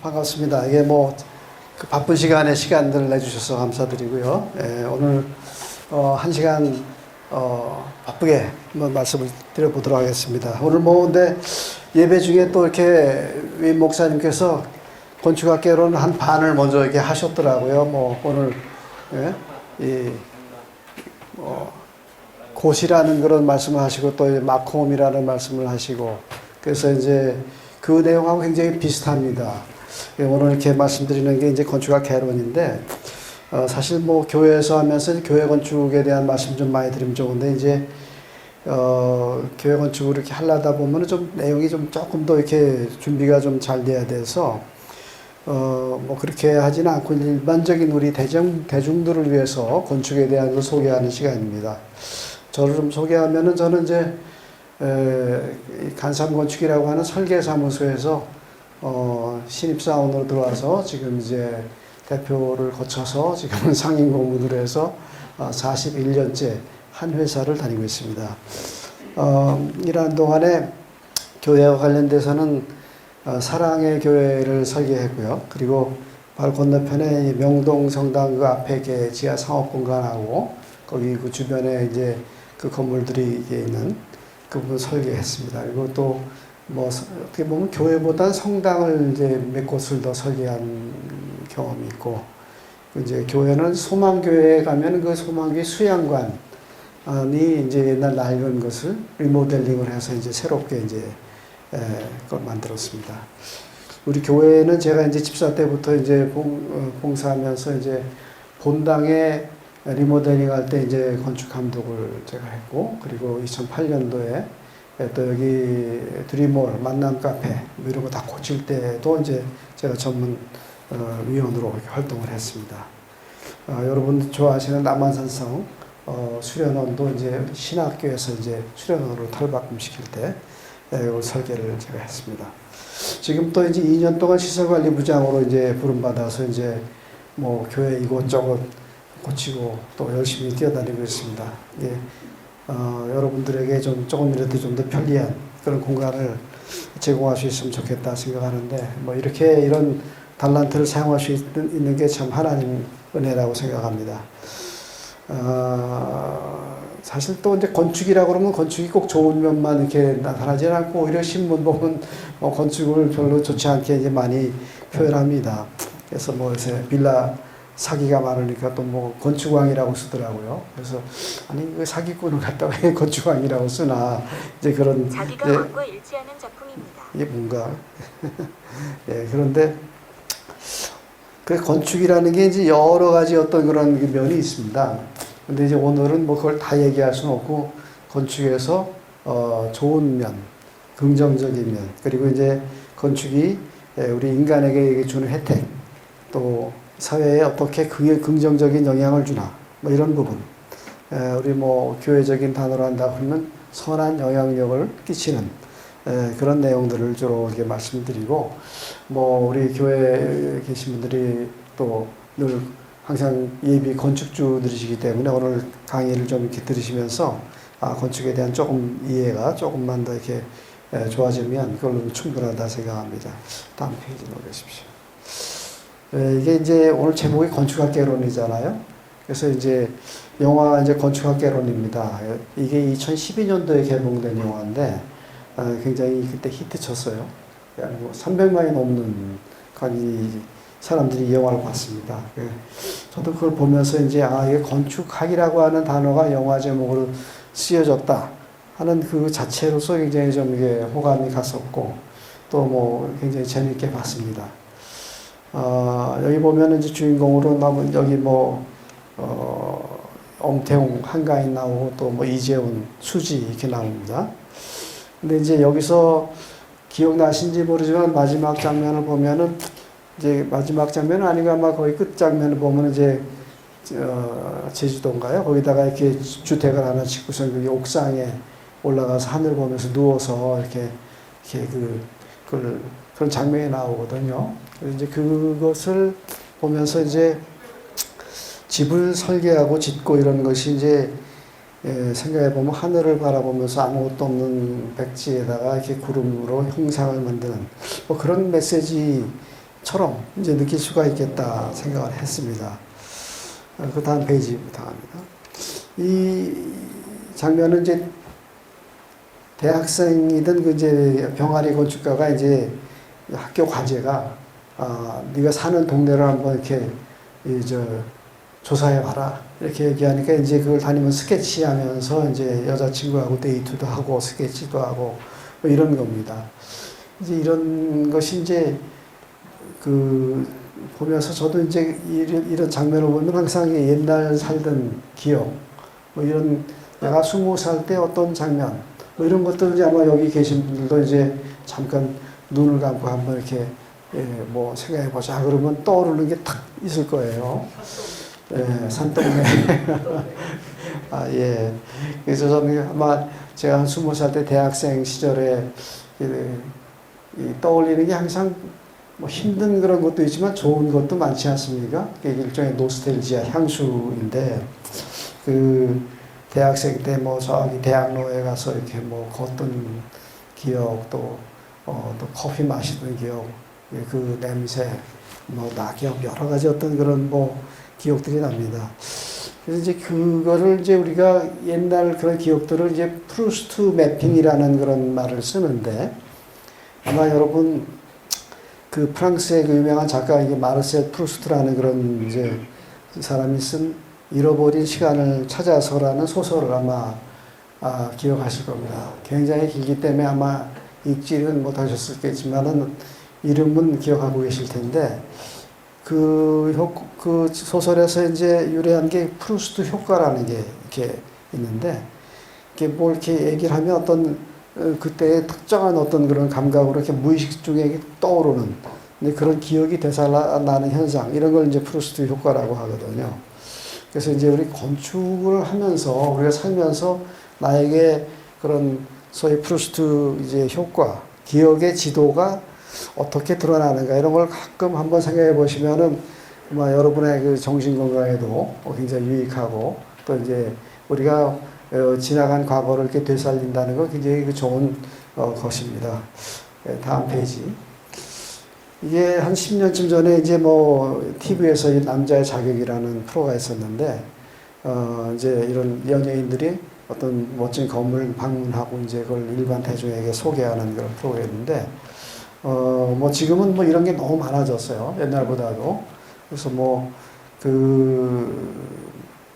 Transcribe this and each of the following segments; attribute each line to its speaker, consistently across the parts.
Speaker 1: 반갑습니다. 이게 그 바쁜 시간에 시간들을 내주셔서 감사드리고요. 오늘 한 시간 바쁘게 한번 말씀을 드려보도록 하겠습니다. 오늘 근데 예배 중에 또 이렇게 위 목사님께서 건축학개론 한 반을 먼저 이렇게 하셨더라고요. 오늘 곧이라는 그런 말씀을 하시고 또 마콤이라는 말씀을 하시고 그래서 이제 그 내용하고 굉장히 비슷합니다. 오늘 이렇게 말씀드리는 게 이제 건축학 개론인데, 사실 교회에서 하면서 교회 건축에 대한 말씀 좀 많이 드리면 좋은데, 이제, 교회 건축을 이렇게 하려다 보면 좀 내용이 좀 조금 더 이렇게 준비가 좀 잘 돼야 돼서, 그렇게 하지는 않고 일반적인 우리 대중들을 위해서 건축에 대한 걸 소개하는 시간입니다. 저를 좀 소개하면은 저는 이제, 간삼건축이라고 하는 설계사무소에서 신입사원으로 들어와서 지금 이제 대표를 거쳐서 지금은 상임 고문으로 해서 41년째 한 회사를 다니고 있습니다. 이러한 동안에 교회와 관련돼서는 사랑의 교회를 설계했고요. 그리고 바로 건너편에 명동 성당 그 앞에 이렇게 지하 상업공간하고 거기 그 주변에 이제 그 건물들이 있는 그 부분 설계했습니다. 그리고 또 어떻게 보면 교회보다 성당을 이제 몇 곳을 더 설계한 경험이 있고, 이제 교회는 소망교회에 가면 그 소망교회 수양관이 이제 옛날 낡은 것을 리모델링을 해서 이제 새롭게 이제 그걸 만들었습니다. 우리 교회는 제가 이제 집사 때부터 이제 봉사하면서 이제 본당에 리모델링 할 때 이제 건축 감독을 제가 했고, 그리고 2008년도에 또 여기 드림몰, 만남 카페 이런 거 다 고칠 때도 이제 제가 전문 위원으로 이렇게 활동을 했습니다. 여러분 좋아하시는 남한산성 수련원도 이제 신학교에서 이제 수련원으로 탈바꿈시킬 때 설계를 제가 했습니다. 지금 또 이제 2년 동안 시설관리부장으로 이제 부름받아서 이제 교회 이곳저곳 고치고 또 열심히 뛰어다니고 있습니다. 예. 여러분들에게 조금이라도 좀 더 편리한 그런 공간을 제공할 수 있으면 좋겠다 생각하는데, 이런 달란트를 사용할 수 있는 게 참 하나님 은혜라고 생각합니다. 사실 또 이제 건축이라고 그러면 건축이 꼭 좋은 면만 이렇게 나타나지 않고 오히려 신문 보면 건축을 별로 좋지 않게 이제 많이 표현합니다. 그래서 요새 빌라 사기가 많으니까 또 건축왕이라고 쓰더라고요. 그래서 아니 그 사기꾼을 갖다가 왜 건축왕이라고 쓰나 이제 그런
Speaker 2: 자기가 왕과 일치하는 작품입니다.
Speaker 1: 이게 뭔가 예, 그런데 그 건축이라는 게 이제 여러 가지 어떤 그런 면이 있습니다. 근데 이제 오늘은 그걸 다 얘기할 수는 없고 건축에서 좋은 면, 긍정적인 면, 그리고 이제 건축이 우리 인간에게 주는 혜택, 또 사회에 어떻게 긍정적인 영향을 주나 이런 부분, 우리 교회적인 단어로 한다 그러면 선한 영향력을 끼치는 그런 내용들을 주로 이렇게 말씀드리고, 우리 교회에 계신 분들이 또 늘 항상 예비 건축주들이시기 때문에 오늘 강의를 좀 이렇게 들으시면서 건축에 대한 조금 이해가 조금만 더 이렇게 좋아지면 그걸로 충분하다 생각합니다. 다음 페이지 놓으십시오. 이게 이제 오늘 제목이 건축학개론이잖아요. 그래서 이제 영화 이제 건축학개론입니다. 이게 2012년도에 개봉된 영화인데 굉장히 그때 히트쳤어요. 300만이 넘는 사람들이 이 영화를 봤습니다. 저도 그걸 보면서 이제 이게 건축학이라고 하는 단어가 영화 제목으로 쓰여졌다 하는 그 자체로서 굉장히 좀 이게 호감이 갔었고 또 굉장히 재밌게 봤습니다. 여기 보면 이제 주인공으로 남은 여기 엄태웅, 한가인 나오고 또 이재훈, 수지 이렇게 나옵니다. 근데 이제 여기서 기억나신지 모르지만 마지막 장면을 보면은 이제 마지막 장면은 아니고 아마 거의 끝 장면을 보면 이제 제주도인가요? 거기다가 이렇게 주택을 하나 짓고서 여기 옥상에 올라가서 하늘 보면서 누워서 이렇게 그런 장면이 나오거든요. 이제 그것을 보면서 이제 집을 설계하고 짓고 이런 것이 이제 생각해 보면 하늘을 바라보면서 아무것도 없는 백지에다가 이렇게 구름으로 형상을 만드는 그런 메시지 이제 느낄 수가 있겠다 생각을 했습니다. 그 다음 페이지부터 갑니다. 이 장면은 이제 대학생이든 그 이제 병아리 건축가가 이제 학교 과제가 네가 사는 동네를 한번 이렇게 조사해 봐라 이렇게 얘기하니까 이제 그걸 다니면 스케치하면서 이제 여자친구하고 데이트도 하고 스케치도 하고 뭐 이런 겁니다. 이제 이런 것이 이제 그 보면서 저도 이제 이런 장면을 보면 항상 옛날 살던 기억 뭐 이런 내가 20살 때 어떤 장면 뭐 이런 것들 이제 아마 여기 계신 분들도 이제 잠깐 눈을 감고 한번 이렇게 뭐 생각해 보자 그러면 떠오르는 게 탁 있을 거예요. 산동네. 예. 그래서 저는 아마 제가 한 20살 때 대학생 시절에 떠올리는 게 항상 뭐 힘든 그런 것도 있지만 좋은 것도 많지 않습니까? 일종의 노스텔지아 향수인데 그 대학생 때 뭐 저기 대학로에 가서 이렇게 뭐 걷던 기억 또 커피 마시던 기억 그 냄새 뭐 낙엽 여러 가지 어떤 그런 뭐 기억들이 납니다. 그래서 이제 그거를 이제 우리가 옛날 그런 기억들을 이제 프루스트 매핑이라는 그런 말을 쓰는데 아마 여러분 그 프랑스의 그 유명한 작가 이게 마르셀 프루스트라는 그런 이제 사람이 쓴 잃어버린 시간을 찾아서라는 소설을 아마 기억하실 겁니다. 굉장히 길기 때문에 아마 읽지는 못하셨겠지만은 이름은 기억하고 계실 텐데 그 소설에서 이제 유래한 게 프루스트 효과라는 게 이렇게 있는데 이게 뭐 이렇게 얘기를 하면 어떤 그때의 특정한 어떤 그런 감각으로 이렇게 무의식 중에 떠오르는 그런 기억이 되살아나는 현상 이런 걸 이제 프루스트 효과라고 하거든요. 그래서 이제 우리 건축을 하면서 우리가 살면서 나에게 그런 소위 프루스트 이제 효과, 기억의 지도가 어떻게 드러나는가 이런 걸 가끔 한번 생각해 보시면은 아마 여러분의 그 정신 건강에도 굉장히 유익하고 또 이제 우리가 지나간 과거를 이렇게 되살린다는 거 굉장히 좋은 것입니다. 다음 페이지. 이게 한 10년쯤 전에 이제 뭐 TV에서 남자의 자격이라는 프로가 있었는데 이제 이런 연예인들이 어떤 멋진 건물 방문하고 이제 그걸 일반 대중에게 소개하는 그런 프로였는데 뭐 지금은 뭐 이런 게 너무 많아졌어요. 옛날보다도. 그래서 뭐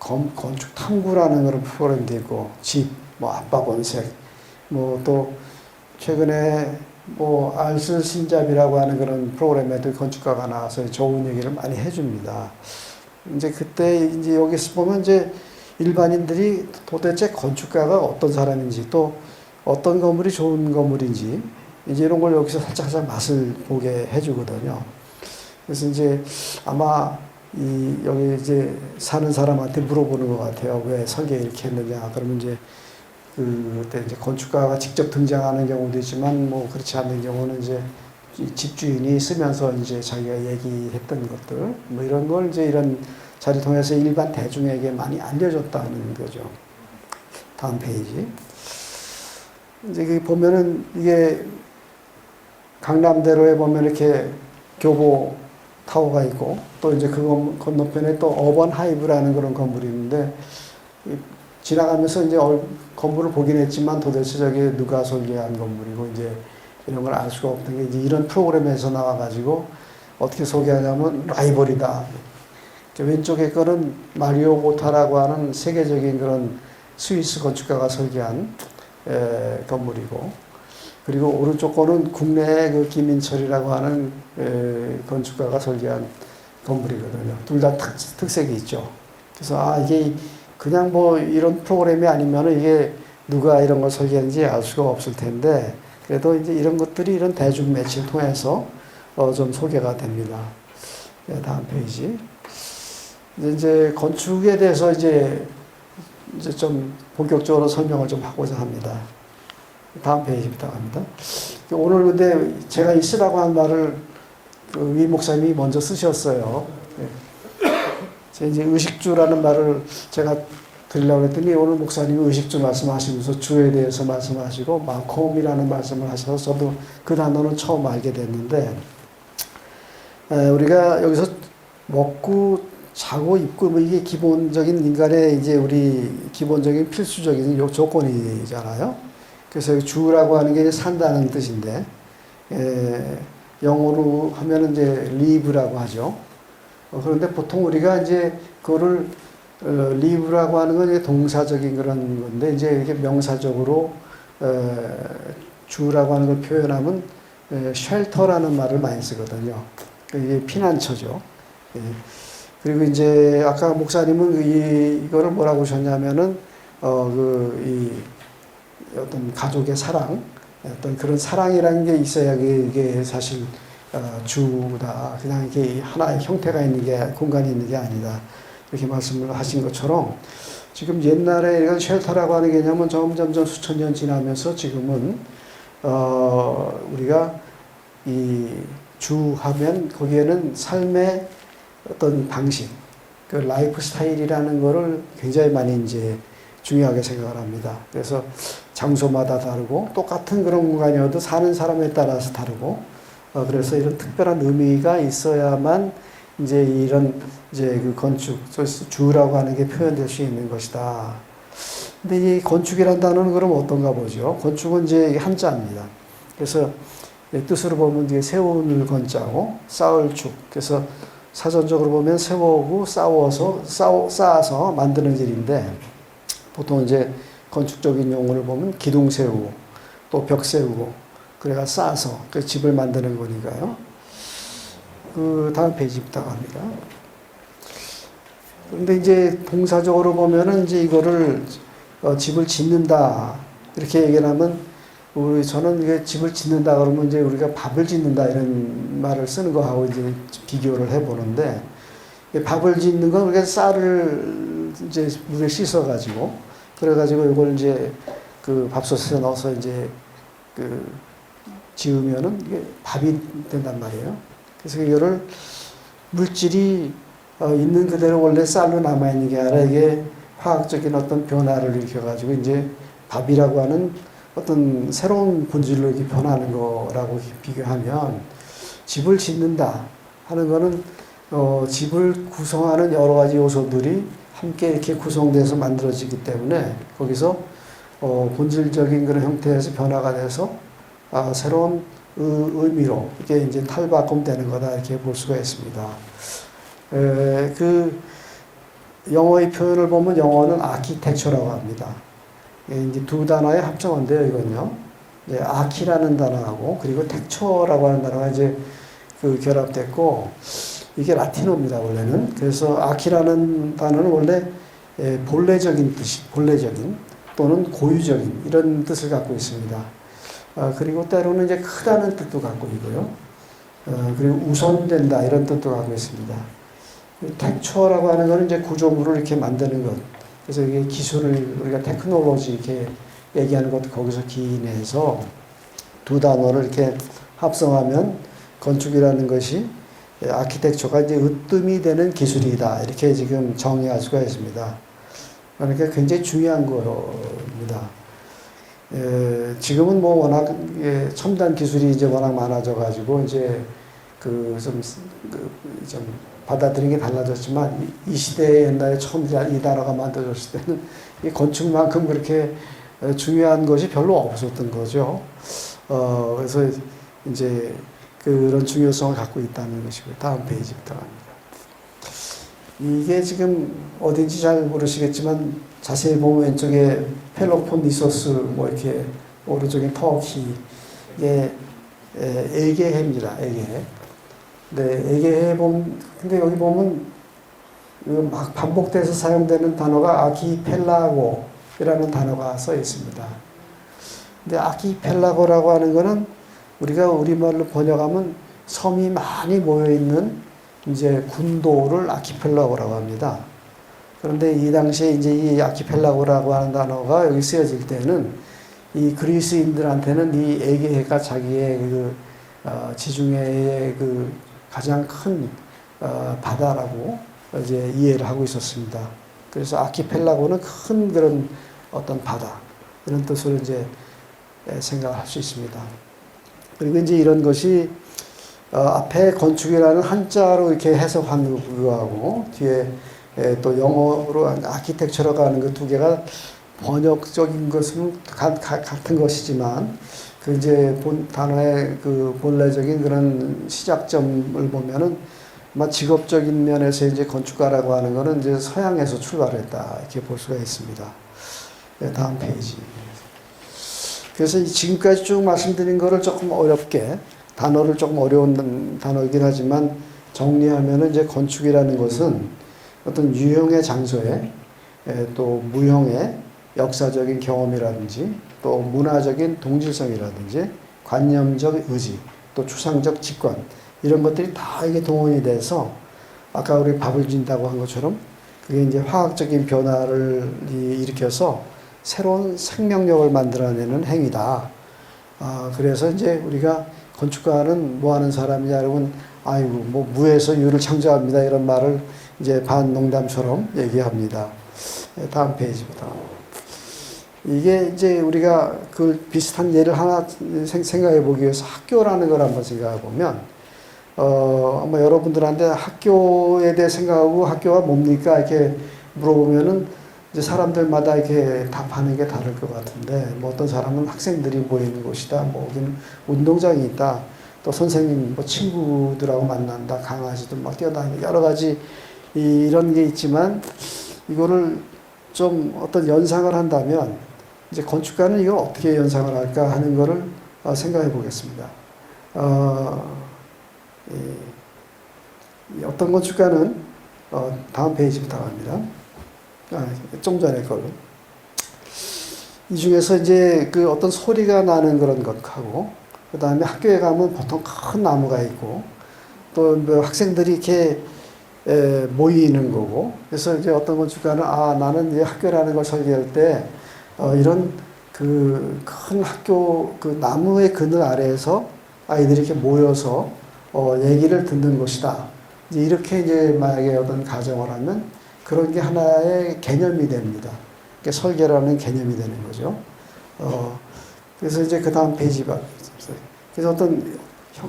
Speaker 1: 건축 탐구라는 그런 프로그램도 있고 뭐 아빠 본색 뭐 또 최근에 뭐 알쓸 신잡이라고 하는 그런 프로그램에도 건축가가 나와서 좋은 얘기를 많이 해줍니다. 이제 그때 이제 여기서 보면 이제 일반인들이 도대체 건축가가 어떤 사람인지 또 어떤 건물이 좋은 건물인지 이제 이런 걸 여기서 살짝 맛을 보게 해주거든요. 그래서 이제 아마 여기 이제 사는 사람한테 물어보는 것 같아요. 왜 설계 이렇게 했느냐. 그러면 이제 그때 이제 건축가가 직접 등장하는 경우도 있지만 뭐 그렇지 않는 경우는 이제 집주인이 쓰면서 이제 자기가 얘기했던 것들 뭐 이런 걸 이제 이런 자리 통해서 일반 대중에게 많이 알려줬다는 거죠. 다음 페이지. 이제 보면은 이게 강남대로에 보면 이렇게 교보 타워가 있고 또 이제 그 건너편에 또 어번 하이브라는 그런 건물이 있는데 지나가면서 이제 건물을 보긴 했지만 도대체 저게 누가 설계한 건물이고 이제 이런 걸 알 수가 없던 게 이제 이런 프로그램에서 나와가지고 어떻게 소개하냐면 라이벌이다. 왼쪽에 거는 마리오 모타라고 하는 세계적인 그런 스위스 건축가가 설계한 건물이고 그리고 오른쪽 거는 국내의 그 김인철이라고 하는 건축가가 설계한 건물이거든요. 둘 다 특색이 있죠. 그래서 이게 그냥 뭐 이런 프로그램이 아니면 이게 누가 이런 걸 설계한지 알 수가 없을 텐데 그래도 이제 이런 것들이 이런 대중 매체를 통해서 좀 소개가 됩니다. 다음 페이지. 이제 건축에 대해서 이제 좀 본격적으로 설명을 좀 하고자 합니다. 다음 페이지부터 갑니다. 오늘 근데 제가 이 쓰라고 한 말을 위 목사님이 먼저 쓰셨어요. 이제 의식주라는 말을 제가 드리려고 했더니 오늘 목사님이 의식주 말씀하시면서 주에 대해서 말씀하시고 마콤이라는 말씀을 하셔서 저도 그 단어는 처음 알게 됐는데 우리가 여기서 먹고 자고 입고 뭐 이게 기본적인 인간의 이제 우리 기본적인 필수적인 조건이잖아요. 그래서 주라고 하는 게 이제 산다는 뜻인데, 영어로 하면은 이제 live라고 하죠. 그런데 보통 우리가 이제 그거를 live라고 하는 건 이제 동사적인 그런 건데, 이제 이렇게 명사적으로 주라고 하는 걸 표현하면 shelter라는 말을 많이 쓰거든요. 이게 피난처죠. 그리고 이제 아까 목사님은 이거를 뭐라고 하셨냐면은 어떤 가족의 사랑, 어떤 그런 사랑이라는 게 있어야 이게 사실 주다. 그냥 이게 하나의 형태가 있는 게 공간이 있는 게 아니다. 이렇게 말씀을 하신 것처럼 지금 옛날에 이런 쉘터라고 하는 개념은 점점점 수천 년 지나면서 지금은 우리가 이 주하면 거기에는 삶의 어떤 방식, 그 라이프 스타일이라는 거를 굉장히 많이 이제 중요하게 생각을 합니다. 그래서 장소마다 다르고 똑같은 그런 공간이어도 사는 사람에 따라서 다르고 그래서 이런 특별한 의미가 있어야만 이제 이런 이제 그 건축, 주라고 하는 게 표현될 수 있는 것이다. 근데 이 건축이라는 단어는 그럼 어떤가 보죠. 건축은 이제 한자입니다. 그래서 뜻으로 보면 이제 세우는 건자고 쌓을 축. 그래서 사전적으로 보면 세우고 쌓아서 만드는 일인데 보통 이제 건축적인 용어를 보면 기둥 세우고 또 벽 세우고 그래가 쌓아서 그 집을 만드는 거니까요. 그 다음 페이지 부탁합니다. 근데 이제 동사적으로 보면은 이제 이거를 집을 짓는다 이렇게 얘기를 하면 저는 이게 집을 짓는다 그러면 이제 우리가 밥을 짓는다 이런 말을 쓰는 거하고 이제 비교를 해보는데 밥을 짓는 건 우리가 쌀을 이제 물에 씻어가지고 그래가지고 이걸 이제 그 밥솥에 넣어서 이제 그 지으면은 이게 밥이 된단 말이에요. 그래서 이거를 물질이 있는 그대로 원래 쌀로 남아있는 게 아니라 이게 화학적인 어떤 변화를 일으켜가지고 이제 밥이라고 하는 어떤 새로운 본질로 이렇게 변하는 거라고 비교하면 집을 짓는다 하는 거는 집을 구성하는 여러 가지 요소들이 함께 이렇게 구성돼서 만들어지기 때문에 거기서 본질적인 그런 형태에서 변화가 돼서 새로운 의미로 이게 이제 탈바꿈되는 거다 이렇게 볼 수가 있습니다. 그 영어의 표현을 보면 영어는 아키텍처라고 합니다. 이제 두 단어의 합성어인데요, 이건요. 이제 아키라는 단어하고 그리고 텍처라고 하는 단어가 이제 그 결합됐고 이게 라틴어입니다, 원래는. 그래서 아키라는 단어는 원래 본래적인 뜻이, 본래적인 또는 고유적인 이런 뜻을 갖고 있습니다. 그리고 때로는 이제 크다는 뜻도 갖고 있고요. 그리고 우선된다 이런 뜻도 갖고 있습니다. 텍처라고 하는 것은 이제 구조물을 이렇게 만드는 것. 그래서 이게 기술을 우리가 테크놀로지 이렇게 얘기하는 것도 거기서 기인해서 두 단어를 이렇게 합성하면 건축이라는 것이 아키텍처가 이제 으뜸이 되는 기술이다. 이렇게 지금 정의할 수가 있습니다. 그러니까 굉장히 중요한 겁니다. 지금은 뭐 워낙 첨단 기술이 이제 워낙 많아져가지고 이제 좀 받아들이는 게 달라졌지만 이 시대에 옛날에 처음 이 단어가 만들어졌을 때는 이 건축만큼 그렇게 중요한 것이 별로 없었던 거죠. 그래서 이제 그런 중요성을 갖고 있다는 것이고요. 다음 페이지부터 갑니다. 이게 지금 어딘지 잘 모르시겠지만 자세히 보면 왼쪽에 펠로폰니소스 뭐 이렇게 오른쪽에 터키 이게 에게해입니다. 에게해. 네, 에게해 보면 근데 여기 보면 막 반복돼서 사용되는 단어가 아키펠라고라는 단어가 써 있습니다. 근데 아키펠라고라고 하는 거는 우리가 우리말로 번역하면 섬이 많이 모여 있는 이제 군도를 아키펠라고라고 합니다. 그런데 이 당시에 이제 이 아키펠라고라고 하는 단어가 여기 쓰여질 때는 이 그리스인들한테는 이 에게해가 자기의 그 지중해의 그 가장 큰 바다라고 이제 이해를 하고 있었습니다. 그래서 아키펠라고는 큰 그런 어떤 바다 이런 뜻으로 이제 생각할 수 있습니다. 그리고 이제 이런 것이 앞에 건축이라는 한자로 이렇게 해석한 거하고 뒤에 또 영어로 아키텍처라고 하는 그 두 개가 번역적인 것은 같은 것이지만 그 이제 단어의 그 본래적인 그런 시작점을 보면은 아마 직업적인 면에서 이제 건축가라고 하는 거는 이제 서양에서 출발했다 이렇게 볼 수가 있습니다. 다음 페이지. 그래서 지금까지 쭉 말씀드린 거를 조금 어렵게 단어를 조금 어려운 단어이긴 하지만 정리하면은 이제 건축이라는 것은 어떤 유형의 장소에 또 무형의 역사적인 경험이라든지 또 문화적인 동질성이라든지 관념적 의지 또 추상적 직관 이런 것들이 다 이게 동원이 돼서 아까 우리 밥을 진다고 한 것처럼 그게 이제 화학적인 변화를 일으켜서 새로운 생명력을 만들어내는 행위다. 그래서 이제 우리가 건축가는 뭐 하는 사람이냐 여러분 아이고 뭐 무에서 유를 창조합니다 이런 말을 이제 반농담처럼 얘기합니다. 다음 페이지부터. 이게 이제 우리가 그 비슷한 예를 하나 생각해 보기 위해서 학교라는 걸 한번 생각해 보면 아마 여러분들한테 학교에 대해 생각하고 학교가 뭡니까 이렇게 물어보면은 이제 사람들마다 이렇게 답하는 게 다를 것 같은데 뭐 어떤 사람은 학생들이 모이는 곳이다 뭐 여기는 운동장이 있다 또 선생님 뭐 친구들하고 만난다 강아지도 막 뛰어다니는 여러 가지 이런 게 있지만 이거를 좀 어떤 연상을 한다면 이제 건축가는 이걸 어떻게 연상을 할까 하는 거를 생각해 보겠습니다. 어떤 건축가는 다음 페이지부터 갑니다. 좀 전에 걸로. 이 중에서 이제 그 어떤 소리가 나는 그런 것하고, 그 다음에 학교에 가면 보통 큰 나무가 있고, 또 뭐 학생들이 이렇게 모이는 거고, 그래서 이제 어떤 건축가는 나는 이제 학교라는 걸 설계할 때 이런 그 큰 학교 그 나무의 그늘 아래에서 아이들이 이렇게 모여서 얘기를 듣는 곳이다. 이렇게 이제 만약에 어떤 가정을 하면 그런 게 하나의 개념이 됩니다. 그러니까 설계라는 개념이 되는 거죠. 그래서 이제 그 다음 페이지 봐. 그래서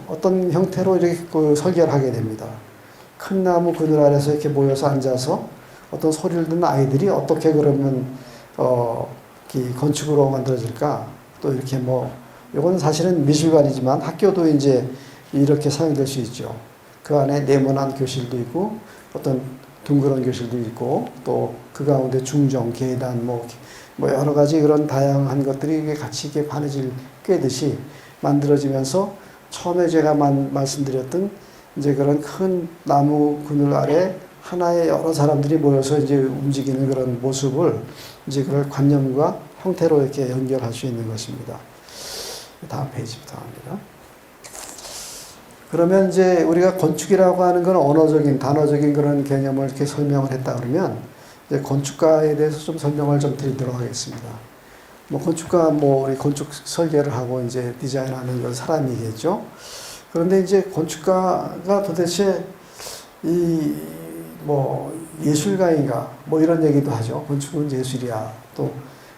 Speaker 1: 어떤 형태로 이렇게 그 설계를 하게 됩니다. 큰 나무 그늘 아래서 이렇게 모여서 앉아서 어떤 소리를 듣는 아이들이 어떻게 그러면 건축으로 만들어질까? 또 이렇게 뭐 이건 사실은 미술관이지만 학교도 이제 이렇게 사용될 수 있죠. 그 안에 네모난 교실도 있고 어떤 둥그런 교실도 있고 또 그 가운데 중정, 계단 뭐 여러 가지 그런 다양한 것들이 같이 이렇게 바느질 꿰듯이 만들어지면서 처음에 제가 말씀드렸던 이제 그런 큰 나무 그늘 아래 하나의 여러 사람들이 모여서 이제 움직이는 그런 모습을 이제 그걸 관념과 형태로 이렇게 연결할 수 있는 것입니다. 다음 페이지부터 합니다. 그러면 이제 우리가 건축이라고 하는 건 언어적인, 단어적인 그런 개념을 이렇게 설명을 했다 그러면 이제 건축가에 대해서 좀 설명을 좀 드리도록 하겠습니다. 뭐 건축가 우리 건축 설계를 하고 이제 디자인하는 건 사람이겠죠. 그런데 이제 건축가가 도대체 예술가인가 뭐 이런 얘기도 하죠. 건축은 예술이야. 또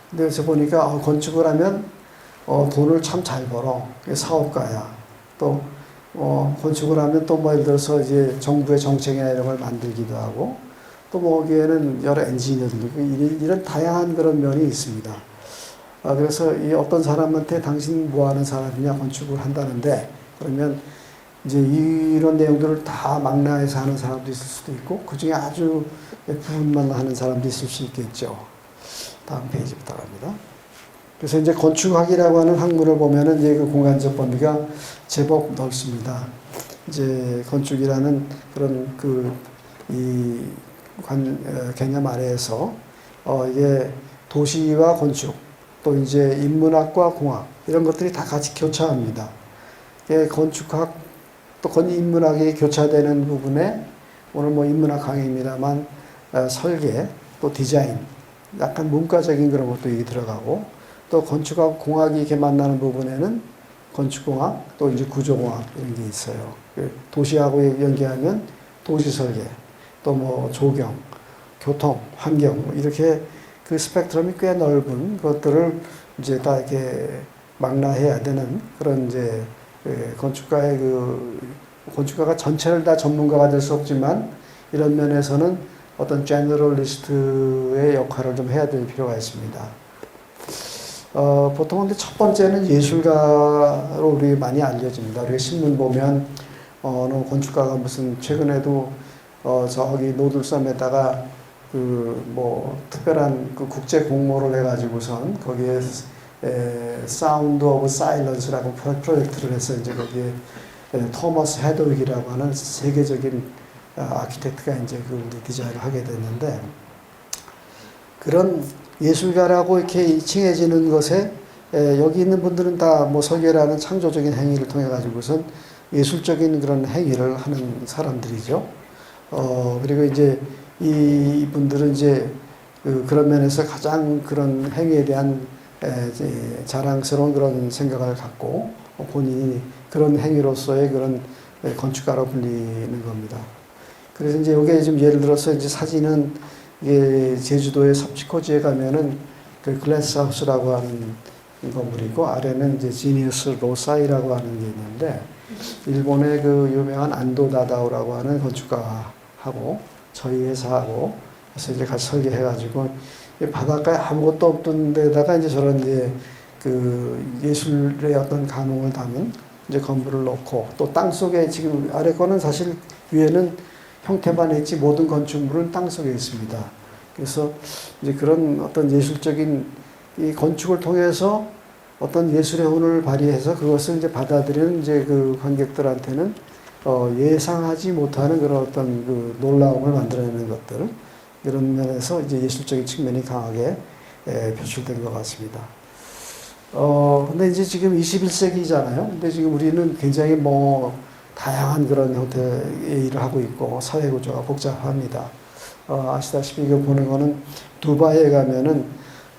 Speaker 1: 근데 그래서 보니까 건축을 하면 돈을 참 잘 벌어. 사업가야. 또 건축을 하면 또 예를 들어서 이제 정부의 정책이나 이런 걸 만들기도 하고 또 거기에는 여러 엔지니어들도 있고 이런 다양한 그런 면이 있습니다. 그래서 이 어떤 사람한테 당신 뭐 하는 사람이냐 건축을 한다는데 그러면 이제 이런 내용들을 다 망라해서 하는 사람도 있을 수도 있고 그 중에 아주 부분만 하는 사람도 있을 수 있겠죠. 다음 페이지부터 갑니다. 그래서 이제 건축학이라고 하는 학문을 보면은 이제 그 공간적 범위가 제법 넓습니다. 이제 건축이라는 그런 개념 아래에서 이게 도시와 건축 또 이제 인문학과 공학 이런 것들이 다 같이 교차합니다. 건축학 또 인문학이 교차되는 부분에 오늘 인문학 강의입니다만 설계 또 디자인 약간 문과적인 그런 것도 들어가고 또 건축하고 공학이 이렇게 만나는 부분에는 건축공학 또 이제 구조공학 이런 게 있어요. 도시하고 연계하면 도시설계 또 조경, 교통, 환경 이렇게 그 스펙트럼이 꽤 넓은 것들을 이제 다 이렇게 망라해야 되는 그런 이제 건축가의 건축가가 전체를 다 전문가가 될 수 없지만 이런 면에서는 어떤 제너럴리스트의 역할을 좀 해야 될 필요가 있습니다. 보통 근데 첫 번째는 예술가로 우리 많이 알려집니다. 우리가 신문 보면 어느 건축가가 무슨 최근에도 저기 노들섬에다가 그 뭐 특별한 그 국제 공모를 해가지고선 거기에 사운드 오브 사일런스라고 프로젝트를 해서 이제 거기에 토머스 헤드윅이라고 하는 세계적인 아키텍트가 이제 그 디자인을 하게 됐는데, 그런 예술가라고 이렇게 칭해지는 것에 여기 있는 분들은 다 뭐 설계라는 창조적인 행위를 통해 가지고선 예술적인 그런 행위를 하는 사람들이죠. 그리고 이제 이 분들은 이제 그런 면에서 가장 그런 행위에 대한 이제 자랑스러운 그런 생각을 갖고 본인이 그런 행위로서의 그런 건축가로 불리는 겁니다. 그래서 이제 여기에 지금 예를 들어서 이제 사진은 이게 제주도의 섭지코지에 가면은 그 글래스하우스라고 하는 건물이고, 아래는 이제 지니어스 로사이라고 하는 게 있는데, 일본의 그 유명한 안도 다다오라고 하는 건축가하고 저희 회사하고 그래서 이제 같이 설계해가지고 바닷가에 아무것도 없던 데다가 이제 저런 이제 그 예술의 어떤 감흥을 담은 이제 건물을 놓고, 또 땅 속에 지금 아래 거는 사실 위에는 형태만 했지 모든 건축물은 땅 속에 있습니다. 그래서 이제 그런 어떤 예술적인 이 건축을 통해서 어떤 예술의 혼을 발휘해서 그것을 이제 받아들이는 이제 그 관객들한테는 예상하지 못하는 그런 어떤 그 놀라움을 만들어내는 것들, 이런 면에서 이제 예술적인 측면이 강하게 표출된 것 같습니다. 근데 이제 지금 21세기잖아요. 근데 지금 우리는 굉장히 뭐 다양한 그런 형태의 일을 하고 있고 사회 구조가 복잡합니다. 아시다시피 이거 보는 거는 두바이에 가면은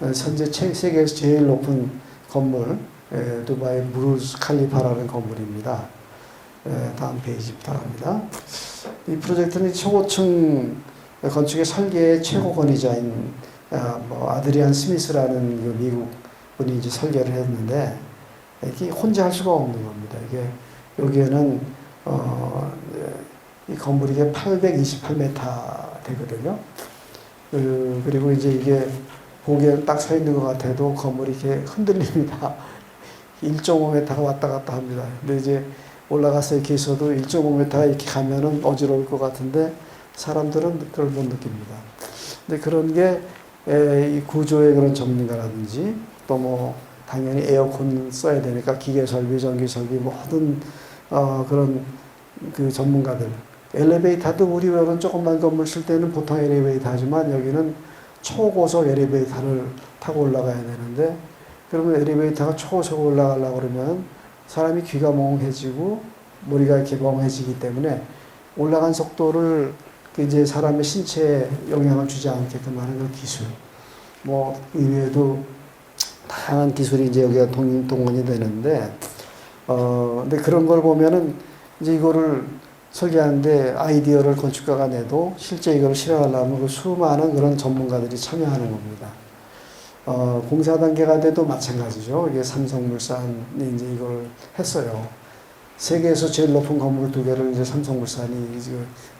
Speaker 1: 현재 세계에서 제일 높은 건물, 두바이 부르즈 칼리파라는 건물입니다. 다음 페이지부터 합니다. 이 프로젝트는 초고층 건축의 설계의 최고 권위자인 뭐 아드리안 스미스라는 그 미국 분이 이제 설계를 했는데, 이게 혼자 할 수가 없는 겁니다. 이게 여기에는 이 건물이 이게 828m 되거든요. 그리고 이제 이게 보기에는 딱 서 있는 것 같아도 건물이 이렇게 흔들립니다. 1.5m가 왔다 갔다 합니다. 근데 이제 올라가서 이렇게 있어도 1.5m가 이렇게 가면은 어지러울 것 같은데 사람들은 그걸 못 느낍니다. 근데 그런 게 이 구조의 그런 전문가라든지 또 뭐 당연히 에어컨 써야 되니까 기계 설비, 전기 설비 모든 그런 그 전문가들. 엘리베이터도 우리 외로는 조금만 건물 쓸 때는 보통 엘리베이터 하지만 여기는 초고속 엘리베이터를 타고 올라가야 되는데, 그러면 엘리베이터가 초고속 올라가려고 그러면 사람이 귀가 멍해지고 머리가 이렇게 멍해지기 때문에 올라간 속도를 이제 사람의 신체에 영향을 주지 않게끔 하는 그 기술. 뭐 이외에도 다양한 기술이 이제 여기가 동원이 되는데, 근데 그런 걸 보면은 이제 이거를 설계하는데 아이디어를 건축가가 내도 실제 이걸 실행하려면 그 수많은 그런 전문가들이 참여하는 겁니다. 공사 단계가 돼도 마찬가지죠. 이게 삼성물산이 이제 이걸 했어요. 세계에서 제일 높은 건물 2개를 이제 삼성물산이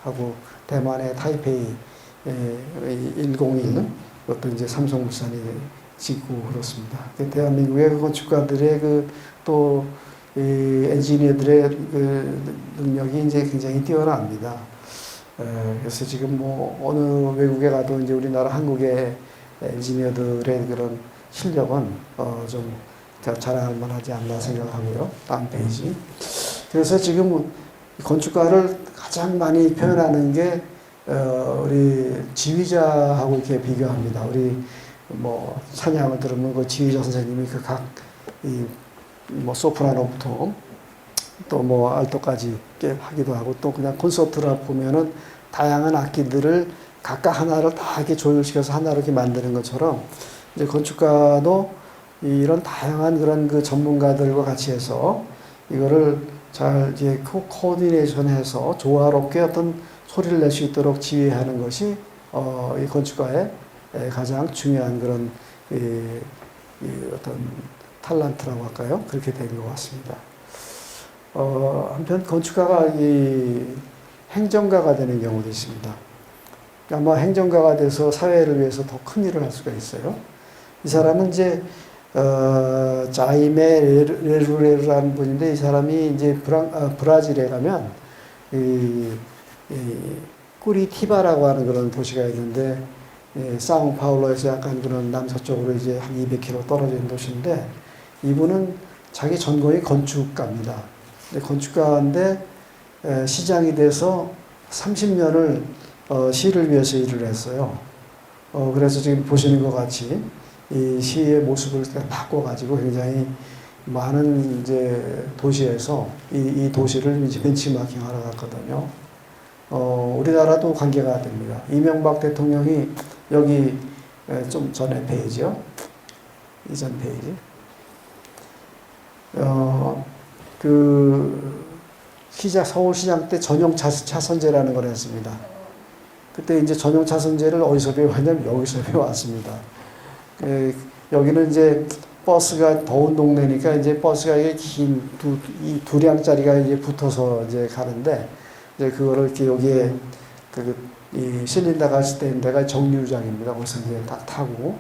Speaker 1: 하고, 대만의 타이페이 101 그것도 이제 삼성물산이 짓고 그렇습니다. 대한민국의 그 건축가들의 또 엔지니어들의 그 능력이 이제 굉장히 뛰어납니다. 그래서 지금 뭐 어느 외국에 가도 이제 우리나라 한국의 엔지니어들의 그런 실력은 좀 자랑할 만하지 않나 생각하고요. 다음 페이지. 그래서 지금 건축가를 가장 많이 표현하는 게 우리 지휘자하고 이렇게 비교합니다. 우리 뭐 찬양을 들으면 그 지휘자 선생님이 그 각 뭐 소프라노부터 또 뭐 알토까지 하기도 하고, 또 그냥 콘서트를 보면은 다양한 악기들을 각각 하나를 다 이렇게 조율시켜서 하나로 이렇게 만드는 것처럼, 이제 건축가도 이런 다양한 그런 그 전문가들과 같이 해서 이거를 잘 이제 코디네이션해서 조화롭게 어떤 소리를 낼 수 있도록 지휘하는 것이 이 건축가의 가장 중요한 그런 어떤 탤런트라고 할까요? 그렇게 된 것 같습니다. 한편 건축가가 이 행정가가 되는 경우도 있습니다. 아마 행정가가 돼서 사회를 위해서 더 큰 일을 할 수가 있어요. 이 사람은 이제 자이메 레루레르라는 분인데 이 사람이 이제 브라질에 가면 이 꾸리티바라고 하는 그런 도시가 있는데 사우파울로에서 약간 그런 남서쪽으로 이제 한 200km 떨어진 도시인데 이분은 자기 전공이 건축가입니다. 근데 건축가인데 시장이 돼서 30년을 시를 위해서 일을 했어요. 그래서 지금 보시는 것 같이 이 시의 모습을 바꿔가지고 굉장히 많은 이제 도시에서 이 도시를 이제 벤치마킹 하러 갔거든요. 우리나라도 관계가 됩니다. 이명박 대통령이 여기 좀 전에 페이지요. 이전 페이지. 서울시장 때 전용 차선제라는 걸 했습니다. 그때 이제 전용 차선제를 어디서 배웠냐면 여기서 배웠습니다. 여기는 이제 버스가 더운 동네니까 이제 버스가 이게 긴 두 량짜리가 이제 붙어서 이제 가는데 이제 그거를 이렇게 여기에 이 실린다가 쓰는 데가 정류장입니다. 거기서 이제 딱 타고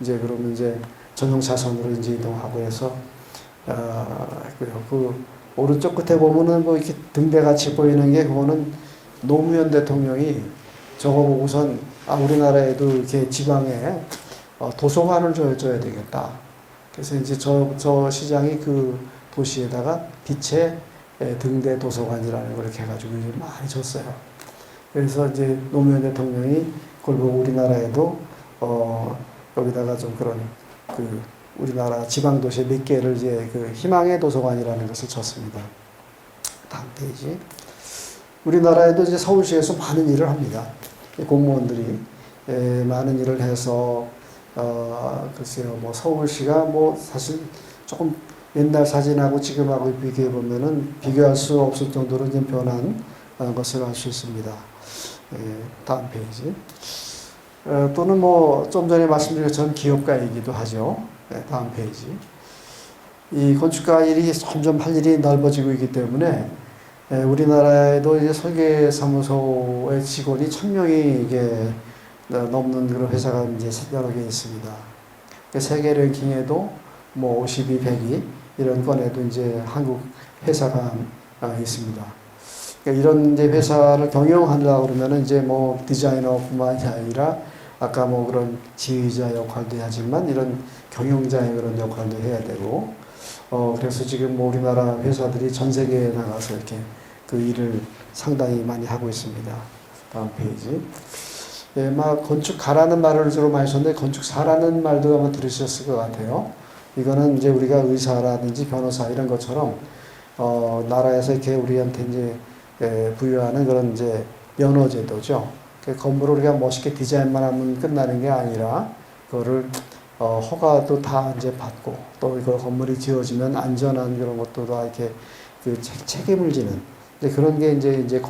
Speaker 1: 이제 그러면 이제 전용 차선으로 이제 이동하고 해서 그 오른쪽 끝에 보면은 뭐 이렇게 등대 같이 보이는 게 그거는 노무현 대통령이 저거 보고선 우리나라에도 이렇게 지방에 도서관을 줘야 되겠다. 그래서 이제 저 시장이 그 도시에다가 빛의 등대 도서관이라는 걸 이렇게 해가지고 이제 많이 줬어요. 그래서 이제 노무현 대통령이 그걸 보고 우리나라에도 여기다가 좀 그런 우리나라 지방 도시 몇 개를 이제 희망의 도서관이라는 것을 줬습니다. 다음 페이지. 우리나라에도 이제 서울시에서 많은 일을 합니다. 공무원들이 많은 일을 해서 글쎄요, 뭐 서울시가 뭐 사실 조금 옛날 사진하고 지금하고 비교해 보면은 비교할 수 없을 정도로 좀 변한 것을 알 수 있습니다. 다음 페이지. 또는 뭐 좀 전에 말씀드린 것처럼 기업가이기도 하죠. 다음 페이지. 이 건축가 일이 점점 할 일이 넓어지고 있기 때문에 우리나라에도 이제 설계사무소의 직원이 1000명이 이게 넘는 그런 회사가 이제 여러 개 있습니다. 세계 랭킹에도 뭐 52, 100위 이런 건에도 이제 한국 회사가 있습니다. 그러니까 이런 이제 회사를 경영하려고 그러면은 이제 뭐 디자이너뿐만이 아니라 아까 뭐 그런 지휘자 역할도 하지만 이런 경영자의 그런 역할도 해야 되고 그래서 지금 뭐 우리나라 회사들이 전 세계에 나가서 이렇게 그 일을 상당히 많이 하고 있습니다. 다음 페이지. 건축가라는 말을 주로 많이 썼는데 건축사라는 말도 아마 들으셨을 것 같아요. 이거는 이제 우리가 의사라든지 변호사 이런 것처럼 나라에서 이렇게 우리한테 이제 부여하는 그런 이제 면허제도죠. 건물을 우리가 멋있게 디자인만 하면 끝나는 게 아니라 그거를 허가도 다 이제 받고 또 이거 건물이 지어지면 안전한 그런 것도 다 이렇게 책임을 지는 그런 게 이제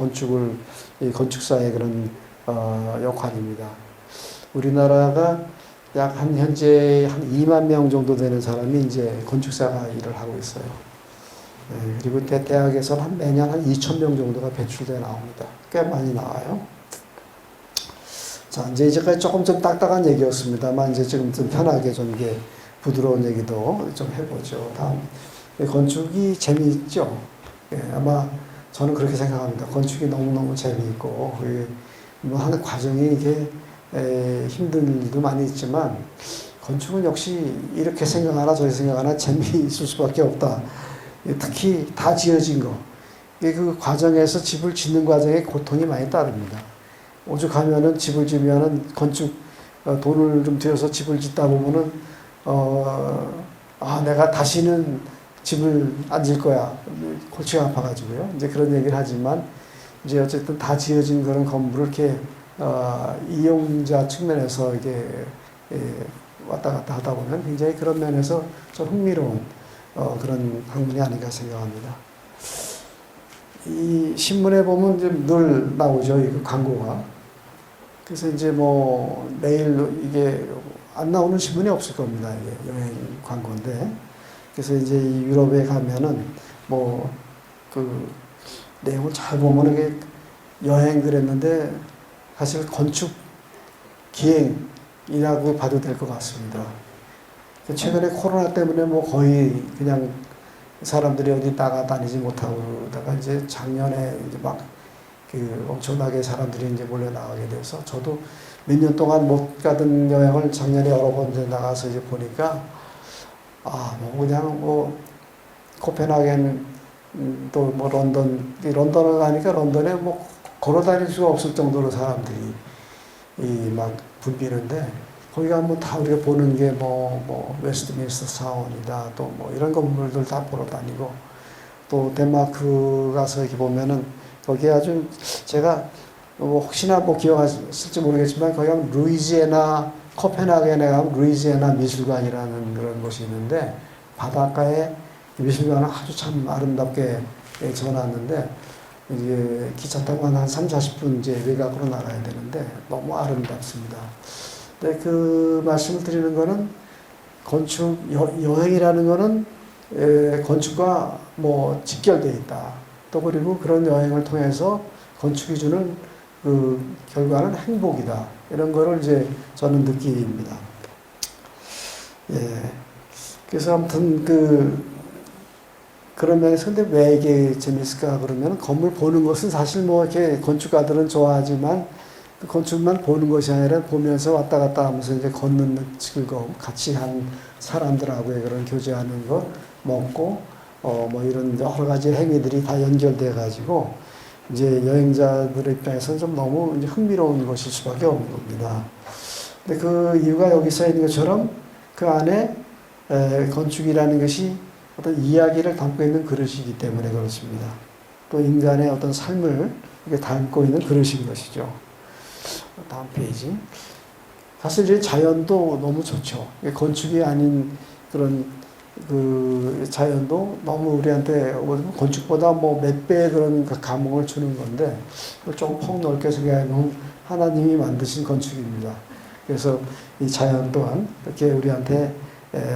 Speaker 1: 건축사의 그런 역할입니다. 우리나라가 약 현재 한 2만 명 정도 되는 사람이 이제 건축사가 일을 하고 있어요. 그리고 대학에서는 매년 한 2,000명 정도가 배출돼 나옵니다. 꽤 많이 나와요. 자, 이제까지 조금 좀 딱딱한 얘기였습니다만 이제 지금 좀 편하게 좀 이게 부드러운 얘기도 좀 해보죠. 다음 건축이 재미있죠. 아마 저는 그렇게 생각합니다. 건축이 너무너무 재미있고 뭐 하는 과정이 이게 힘든 일도 많이 있지만 건축은 역시 이렇게 생각하나 저렇게 생각하나 재미있을 수밖에 없다. 특히 다 지어진 거. 그 과정에서 집을 짓는 과정에 고통이 많이 따릅니다. 오죽하면은 집을 지으면은 건축 돈을 좀 들여서 집을 짓다 보면은 내가 다시는 집을 안 질 거야. 골치가 아파가지고요. 이제 그런 얘기를 하지만 이제 어쨌든 다 지어진 그런 건물을 이렇게 이용자 측면에서 이게 왔다 갔다 하다 보면 굉장히 그런 면에서 좀 흥미로운 그런 학문이 아닌가 생각합니다. 이 신문에 보면 이제 늘 나오죠. 이 광고가. 그래서 이제 뭐 매일 이게 안 나오는 신문이 없을 겁니다. 이게 여행 광고인데. 그래서 이제 이 유럽에 가면은 뭐 그 내용을 잘 보면 이게 여행 그랬는데 사실 건축 기행이라고 봐도 될 것 같습니다. 최근에 코로나 때문에 뭐 거의 그냥 사람들이 어디 나가다니지 못하고 그러다가 이제 작년에 이제 막 그 엄청나게 사람들이 이제 몰려 나가게 돼서 저도 몇 년 동안 못 가던 여행을 작년에 여러 번 이제 나가서 이제 보니까 뭐 그냥 뭐 코펜하겐 또 뭐 런던을 가니까 런던에 뭐 걸어 다닐 수가 없을 정도로 사람들이 막 붐비는데 거기 가면 다 우리가 보는 게 뭐 웨스트민스터 사원이다 또 뭐 이런 건물들 다 보러 다니고 또 덴마크 가서 이렇게 보면은 거기 아주 제가 뭐 혹시나 뭐 기억하실지 모르겠지만 거기 가면 루이지애나 코펜하겐에 가면 루이지애나 미술관이라는 그런 곳이 있는데 바닷가에 미술관을 아주 참 아름답게 지어놨는데 이제 기차 타고 한 3, 40분 이제 외곽으로 나가야 되는데 너무 아름답습니다. 근데 그 말씀을 드리는 거는 건축 여행이라는 거는 건축과 뭐 직결되어 있다. 또 그리고 그런 여행을 통해서 건축이 주는 그 결과는 행복이다. 이런 거를 이제 저는 느낍니다. 예. 그래서 아무튼 그런 면에서 근데 왜 이게 재밌을까 그러면 건물 보는 것은 사실 뭐 이렇게 건축가들은 좋아하지만 그 건축만 보는 것이 아니라 보면서 왔다 갔다 하면서 이제 걷는 즐거움, 같이 한 사람들하고의 그런 교제하는 것, 먹고 뭐 이런 여러 가지 행위들이 다 연결돼 가지고 이제 여행자들의 입장에서는 좀 너무 이제 흥미로운 것일 수밖에 없는 겁니다. 근데 그 이유가 여기 써 있는 것처럼 그 안에 건축이라는 것이 어떤 이야기를 담고 있는 그릇이기 때문에 그렇습니다. 또 인간의 어떤 삶을 이렇게 담고 있는 그릇인 것이죠. 다음 페이지. 사실 이제 자연도 너무 좋죠. 건축이 아닌 그런 그 자연도 너무 우리한테 건축보다 뭐 몇 배의 그런 감흥을 주는 건데 좀 폭넓게 생각해보면 하나님이 만드신 건축입니다. 그래서 이 자연 또한 이렇게 우리한테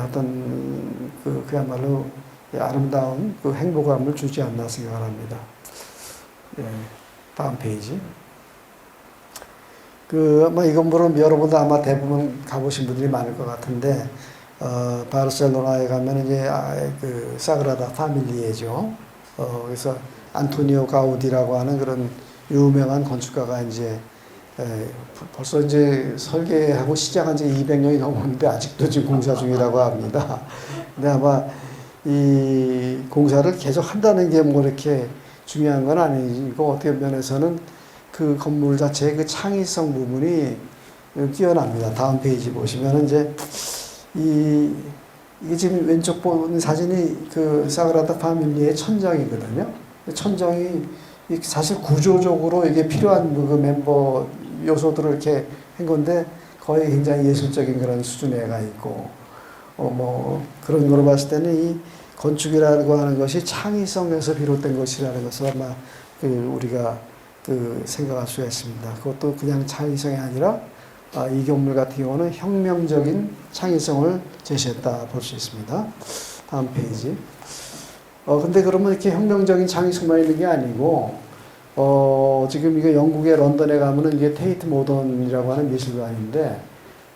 Speaker 1: 어떤 그야말로 아름다운 그 행복감을 주지 않나 생각을 합니다. 예, 다음 페이지. 아마 이 건물은 여러분도 아마 대부분 가보신 분들이 많을 것 같은데, 바르셀로나에 가면 이제 그 사그라다 파밀리에죠. 그래서 안토니오 가우디라고 하는 그런 유명한 건축가가 이제 벌써 이제 설계하고 시작한 지 200년이 넘었는데 아직도 지금 공사 중이라고 합니다. 근데 아마 이 공사를 계속 한다는 게 뭐 이렇게 중요한 건 아니고 어떻게 면에서는 그 건물 자체의 그 창의성 부분이 뛰어납니다. 다음 페이지 보시면 이제 이게 지금 왼쪽 보는 사진이 그 사그라다 파밀리의 천장이거든요. 천장이 사실 구조적으로 이게 필요한 그 멤버 요소들을 이렇게 한 건데 거의 굉장히 예술적인 그런 수준에 가 있고, 뭐 그런 거로 봤을 때는 이 건축이라고 하는 것이 창의성에서 비롯된 것이라는 것을 아마 우리가 생각할 수가 있습니다. 그것도 그냥 창의성이 아니라 이 건물 같은 경우는 혁명적인 창의성을 제시했다 볼 수 있습니다. 다음 페이지. 근데 그러면 이렇게 혁명적인 창의성만 있는 게 아니고, 지금 이게 영국의 런던에 가면은 이게 테이트 모던이라고 하는 미술관인데,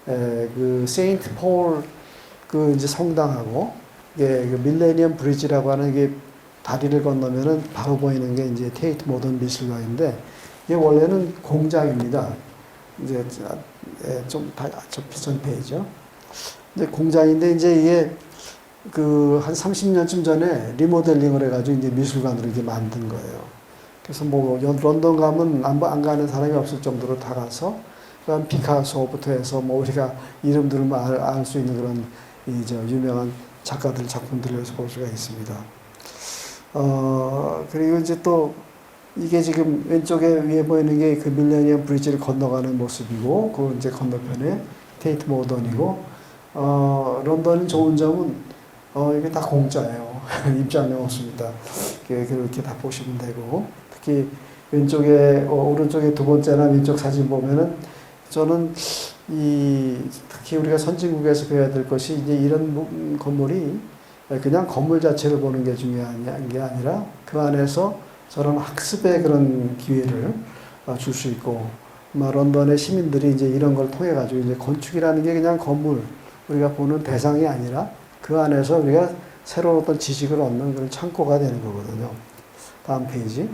Speaker 1: 그 세인트 폴 그 이제 성당하고, 이게 그 밀레니엄 브리지라고 하는 게 다리를 건너면은 바로 보이는 게 이제 테이트 모던 미술관인데, 이게 원래는 공장입니다. 이제 좀 전 페이지죠. 이제 공장인데 이제 이게 한 30년쯤 전에 리모델링을 해가지고 이제 미술관으로 이렇게 만든 거예요. 그래서 뭐 런던 가면 안 가는 사람이 없을 정도로 다 가서 그다음 피카소부터 해서 뭐 우리가 이름 들으면 알 수 있는 그런 유명한 작가들 작품들을 볼 수가 있습니다. 그리고 이제 또 이게 지금 왼쪽에 위에 보이는 게 그 밀레니엄 브리지를 건너가는 모습이고, 그 이제 건너편에 테이트 모던이고, 런던은 좋은 점은 이게 다 공짜예요. 입장료 없습니다. 그렇게 다 보시면 되고, 특히 왼쪽에 오른쪽에 두 번째나 왼쪽 사진 보면은 저는 특히 우리가 선진국에서 배워야 될 것이 이제 이런 건물이 그냥 건물 자체를 보는 게 중요한 게 아니라 그 안에서 저런 학습의 그런 기회를 줄 수 있고, 런던의 시민들이 이제 이런 걸 통해 가지고 이제 건축이라는 게 그냥 건물 우리가 보는 대상이 아니라 그 안에서 우리가 새로운 어떤 지식을 얻는 그런 창고가 되는 거거든요. 다음 페이지.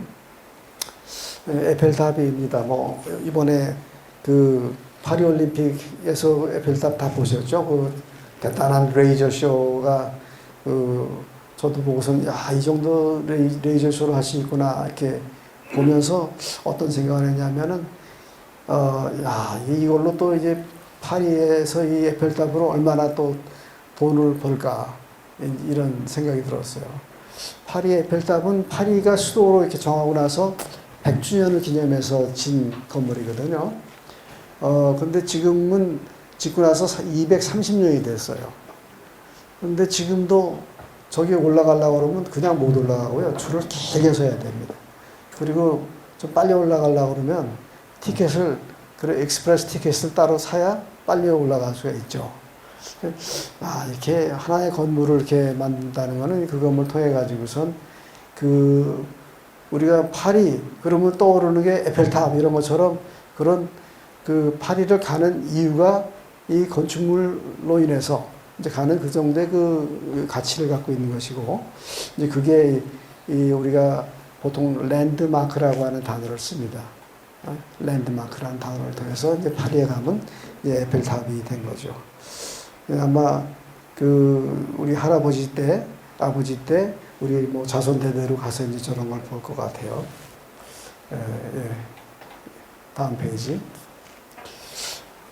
Speaker 1: 에펠탑입니다. 뭐 이번에 그 파리 올림픽에서 에펠탑 다 보셨죠? 그 대단한 레이저 쇼가 저도 보고서 이 정도 레이저 쇼를 할 수 있구나 이렇게 보면서 어떤 생각을 했냐면은 이걸로 또 이제 파리에서 이 에펠탑으로 얼마나 또 돈을 벌까 이런 생각이 들었어요. 파리 에펠탑은 파리가 수도로 이렇게 정하고 나서 100주년을 기념해서 진 건물이거든요. 근데 지금은 짓고 나서 230년이 됐어요. 근데 지금도 저기 올라가려고 그러면 그냥 못 올라가고요. 줄을 길게 서야 됩니다. 그리고 좀 빨리 올라가려고 그러면 티켓을, 익스프레스 티켓을 따로 사야 빨리 올라갈 수가 있죠. 이렇게 하나의 건물을 이렇게 만든다는 거는 그 건물을 통해 가지고선 우리가 파리, 그러면 떠오르는 게 에펠탑 이런 것처럼 그런 파리를 가는 이유가 이 건축물로 인해서 이제 가는 그 정도의 그 가치를 갖고 있는 것이고, 이제 그게 우리가 보통 랜드마크라고 하는 단어를 씁니다. 랜드마크라는 단어를 통해서 이제 파리에 가면 이제 에펠탑이 된 거죠. 아마 우리 할아버지 때, 아버지 때 우리 뭐 자손 대대로 가서 이제 저런 걸 볼 것 같아요. 다음 페이지.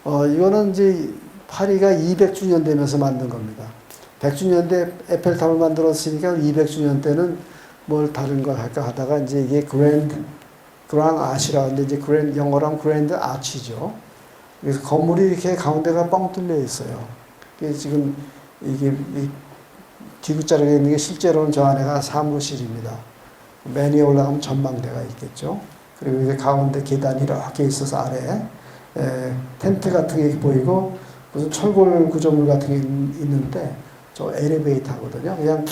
Speaker 1: 이거는 이제 파리가 200주년 되면서 만든 겁니다. 100주년 때 에펠탑을 만들었으니까 200주년 때는 뭘 다른 걸 할까 하다가 이제 이게 그랑 아시라고 하는데 이제 영어랑 그랜드 아치죠. 그래서 건물이 이렇게 가운데가 뻥 뚫려 있어요. 지금 이게 기구자락에 있는 게 실제로는 저 안에가 사무실입니다. 맨 위에 올라가면 전망대가 있겠죠. 그리고 이제 가운데 계단이 이렇게 있어서 아래에 텐트 같은 게 보이고 무슨 철골 구조물 같은 게 있는데 저 엘리베이터거든요. 그냥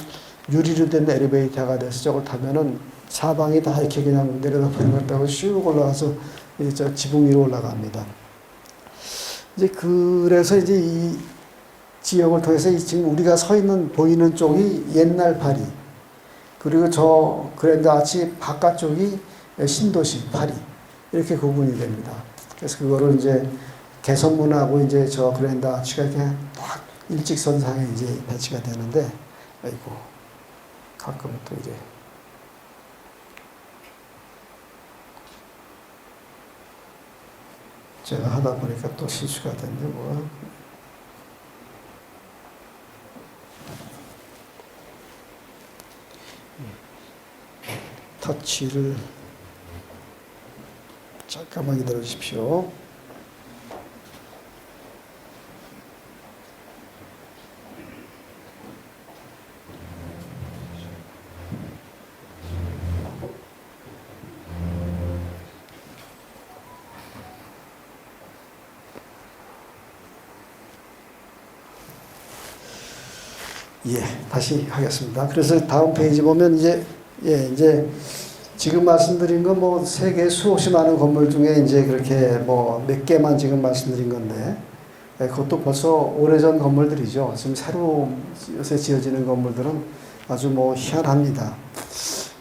Speaker 1: 유리로 된 엘리베이터가 돼서 저걸 타면은 사방이 다 이렇게 그냥 내려다 보는 걸 타고 슉 올라가서 저 지붕 위로 올라갑니다. 이제 그래서 이제 이 지역을 통해서 지금 우리가 서 있는 보이는 쪽이 옛날 파리, 그리고 저 그랜드 아치 바깥쪽이 신도시 파리 이렇게 구분이 됩니다. 그래서 그거를 이제 개선문하고 이제 저 그랜드 아치가 이렇게 딱 일직선상에 이제 배치가 되는데, 아이고 가끔 또 이제 제가 하다 보니까 또 실수가 됐네 뭐. 터치를 잠깐만 기다려 주십시오. 다시 하겠습니다. 그래서 다음 페이지 보면 이제 지금 말씀드린 건 뭐 세계 수없이 많은 건물 중에 이제 그렇게 뭐 몇 개만 지금 말씀드린 건데, 그것도 벌써 오래전 건물들이죠. 지금 새로 요새 지어지는 건물들은 아주 뭐 희한합니다.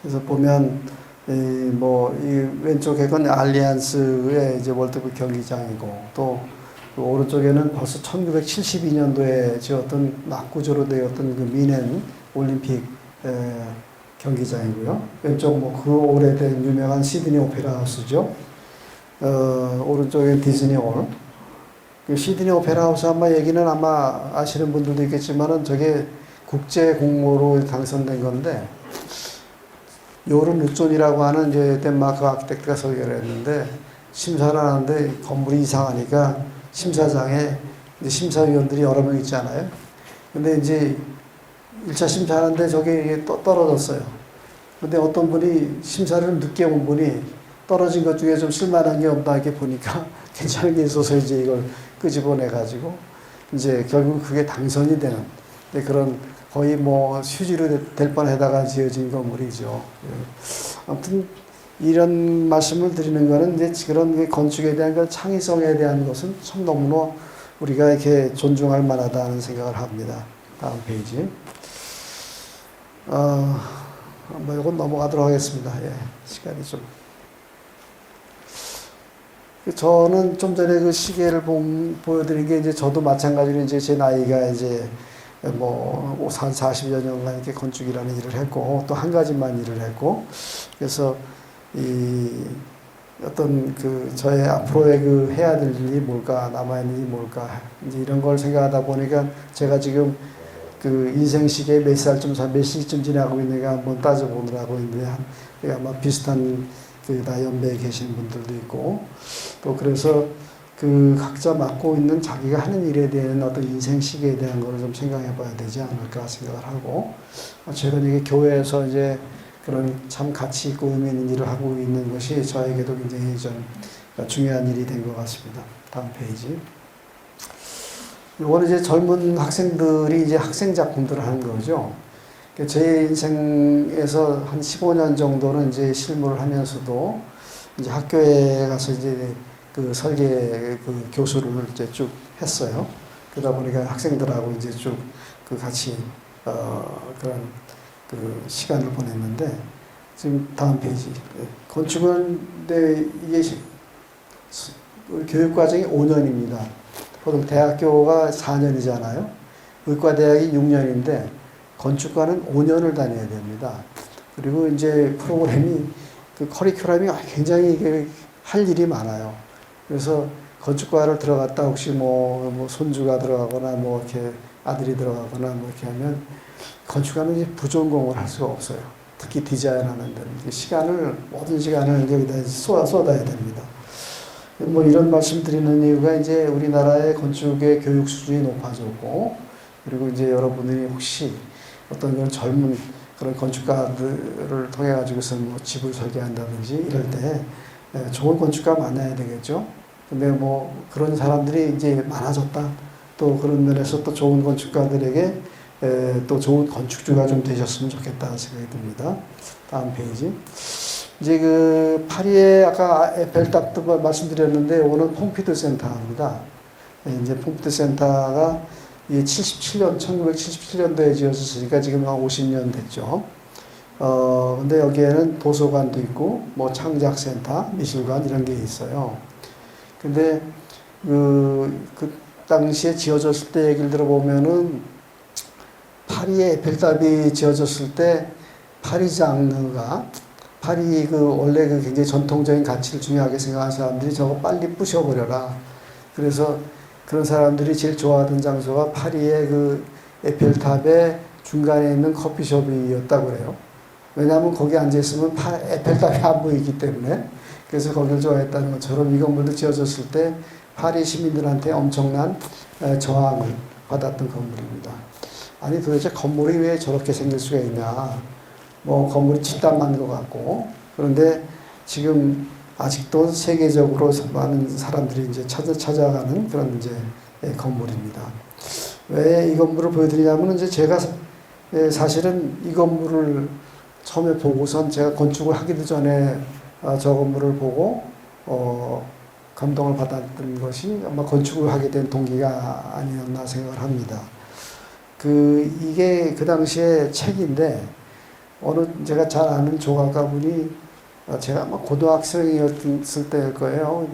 Speaker 1: 그래서 보면 이 왼쪽에 건 알리안스의 이제 월드컵 경기장이고, 또 그 오른쪽에는 벌써 1972년도에 지었던 낙구조로 되었던 그 미넨 올림픽 경기장이고요. 왼쪽 뭐 그 오래된 유명한 시드니 오페라 하우스죠. 오른쪽에 디즈니홀. 시드니 오페라 하우스 아마 얘기는 아마 아시는 분들도 있겠지만은 저게 국제 공모로 당선된 건데, 요른 우존이라고 하는 이제 덴마크 아키텍트가 설계를 했는데, 심사를 하는데 건물이 이상하니까 심사장에 심사위원들이 여러 명 있잖아요. 근데 이제 1차 심사하는데 저게 떨어졌어요. 근데 어떤 분이 심사를 늦게 온 분이 떨어진 것 중에 좀 쓸만한 게 없나 이렇게 보니까 괜찮은 게 있어서 이제 이걸 끄집어내가지고 이제 결국 그게 당선이 되는 그런 거의 뭐 휴지로 될 뻔하다가 지어진 건물이죠. 아무튼 이런 말씀을 드리는 거는 이제 그런 건축에 대한 그 창의성에 대한 것은 참 너무나 우리가 이렇게 존중할 만하다는 생각을 합니다. 다음 페이지. 뭐 이건 넘어가도록 하겠습니다. 예, 시간이 좀. 저는 좀 전에 그 시계를 보여드린 게 이제 저도 마찬가지로 이제 제 나이가 이제 뭐 한 40여 년간 이렇게 건축이라는 일을 했고 또 한 가지만 일을 했고 그래서 이 어떤 그 저의 앞으로의 그 해야 될 일이 뭘까 남아있는 일이 뭘까 이제 이런 걸 생각하다 보니까 제가 지금 그 인생 시기에 몇 시쯤 지나고 있는가 한번 따져보느라고 있는데 아마 비슷한 그 나 연배에 계신 분들도 있고 또 그래서 그 각자 맡고 있는 자기가 하는 일에 대한 어떤 인생 시기에 대한 거를 좀 생각해 봐야 되지 않을까 생각을 하고 최근 이게 교회에서 이제 그런 참 가치 있고 의미 있는 일을 하고 있는 것이 저에게도 굉장히 좀 중요한 일이 된 것 같습니다. 다음 페이지. 이거는 이제 젊은 학생들이 이제 학생 작품들을 하는 거죠. 제 인생에서 한 15년 정도는 이제 실무를 하면서도 이제 학교에 가서 이제 그 설계 그 교수를 이제 쭉 했어요. 그러다 보니까 학생들하고 이제 쭉 그 같이 그런 그 시간을 보냈는데 지금 다음 페이지. 건축은 이게 교육 과정이 5년입니다. 보통 대학교가 4년이잖아요. 의과대학이 6년인데 건축과는 5년을 다녀야 됩니다. 그리고 이제 프로그램이 그 커리큘럼이 굉장히 할 일이 많아요. 그래서 건축과를 들어갔다 혹시 뭐 손주가 들어가거나 뭐 이렇게 아들이 들어가거나 뭐 이렇게 하면 건축과는 이제 부전공을 할 수가 없어요. 특히 디자인하는 데는 모든 시간을 여기다 쏟아야 됩니다. 뭐 이런 말씀 드리는 이유가 이제 우리나라의 건축의 교육 수준이 높아졌고 그리고 이제 여러분들이 혹시 어떤 그런 젊은 그런 건축가들을 통해 가지고서 뭐 집을 설계한다든지 이럴 때 좋은 건축가 만나야 되겠죠. 근데 뭐 그런 사람들이 이제 많아졌다. 또 그런 면에서 또 좋은 건축가들에게 또 좋은 건축주가 좀 되셨으면 좋겠다는 생각이 듭니다. 다음 페이지. 이제 그 파리에 아까 에펠탑도 말씀드렸는데 오늘 퐁피두 센터입니다. 이제 퐁피두 센터가 1977년도에 지어졌으니까 지금 한 50년 됐죠. 근데 여기에는 도서관도 있고, 뭐 창작센터, 미술관 이런 게 있어요. 근데 그 당시에 지어졌을 때 얘기를 들어보면은 파리의 에펠탑이 지어졌을 때 파리 장르가 파리 원래 굉장히 전통적인 가치를 중요하게 생각하는 사람들이 저거 빨리 부셔버려라. 그래서 그런 사람들이 제일 좋아하던 장소가 파리의 그 에펠탑의 중간에 있는 커피숍이었다고 그래요. 왜냐하면 거기 앉아있으면 에펠탑이 안 보이기 때문에. 그래서 거기를 좋아했다는 것처럼 이 건물도 지어졌을 때 파리 시민들한테 엄청난 저항을 받았던 건물입니다. 아니 도대체 건물이 왜 저렇게 생길 수가 있냐. 뭐 건물이 집단만 것 같고. 그런데 지금 아직도 세계적으로 많은 사람들이 이제 찾아가는 그런 이제 건물입니다. 왜 이 건물을 보여드리냐면 이제 제가 사실은 이 건물을 처음에 보고선 제가 건축을 하기도 전에 저 건물을 보고 감동을 받았던 것이 아마 건축을 하게 된 동기가 아니었나 생각을 합니다. 이게 그 당시에 책인데 어느 제가 잘 아는 조각가분이 제가 아마 고등학생이었을 때일 거예요.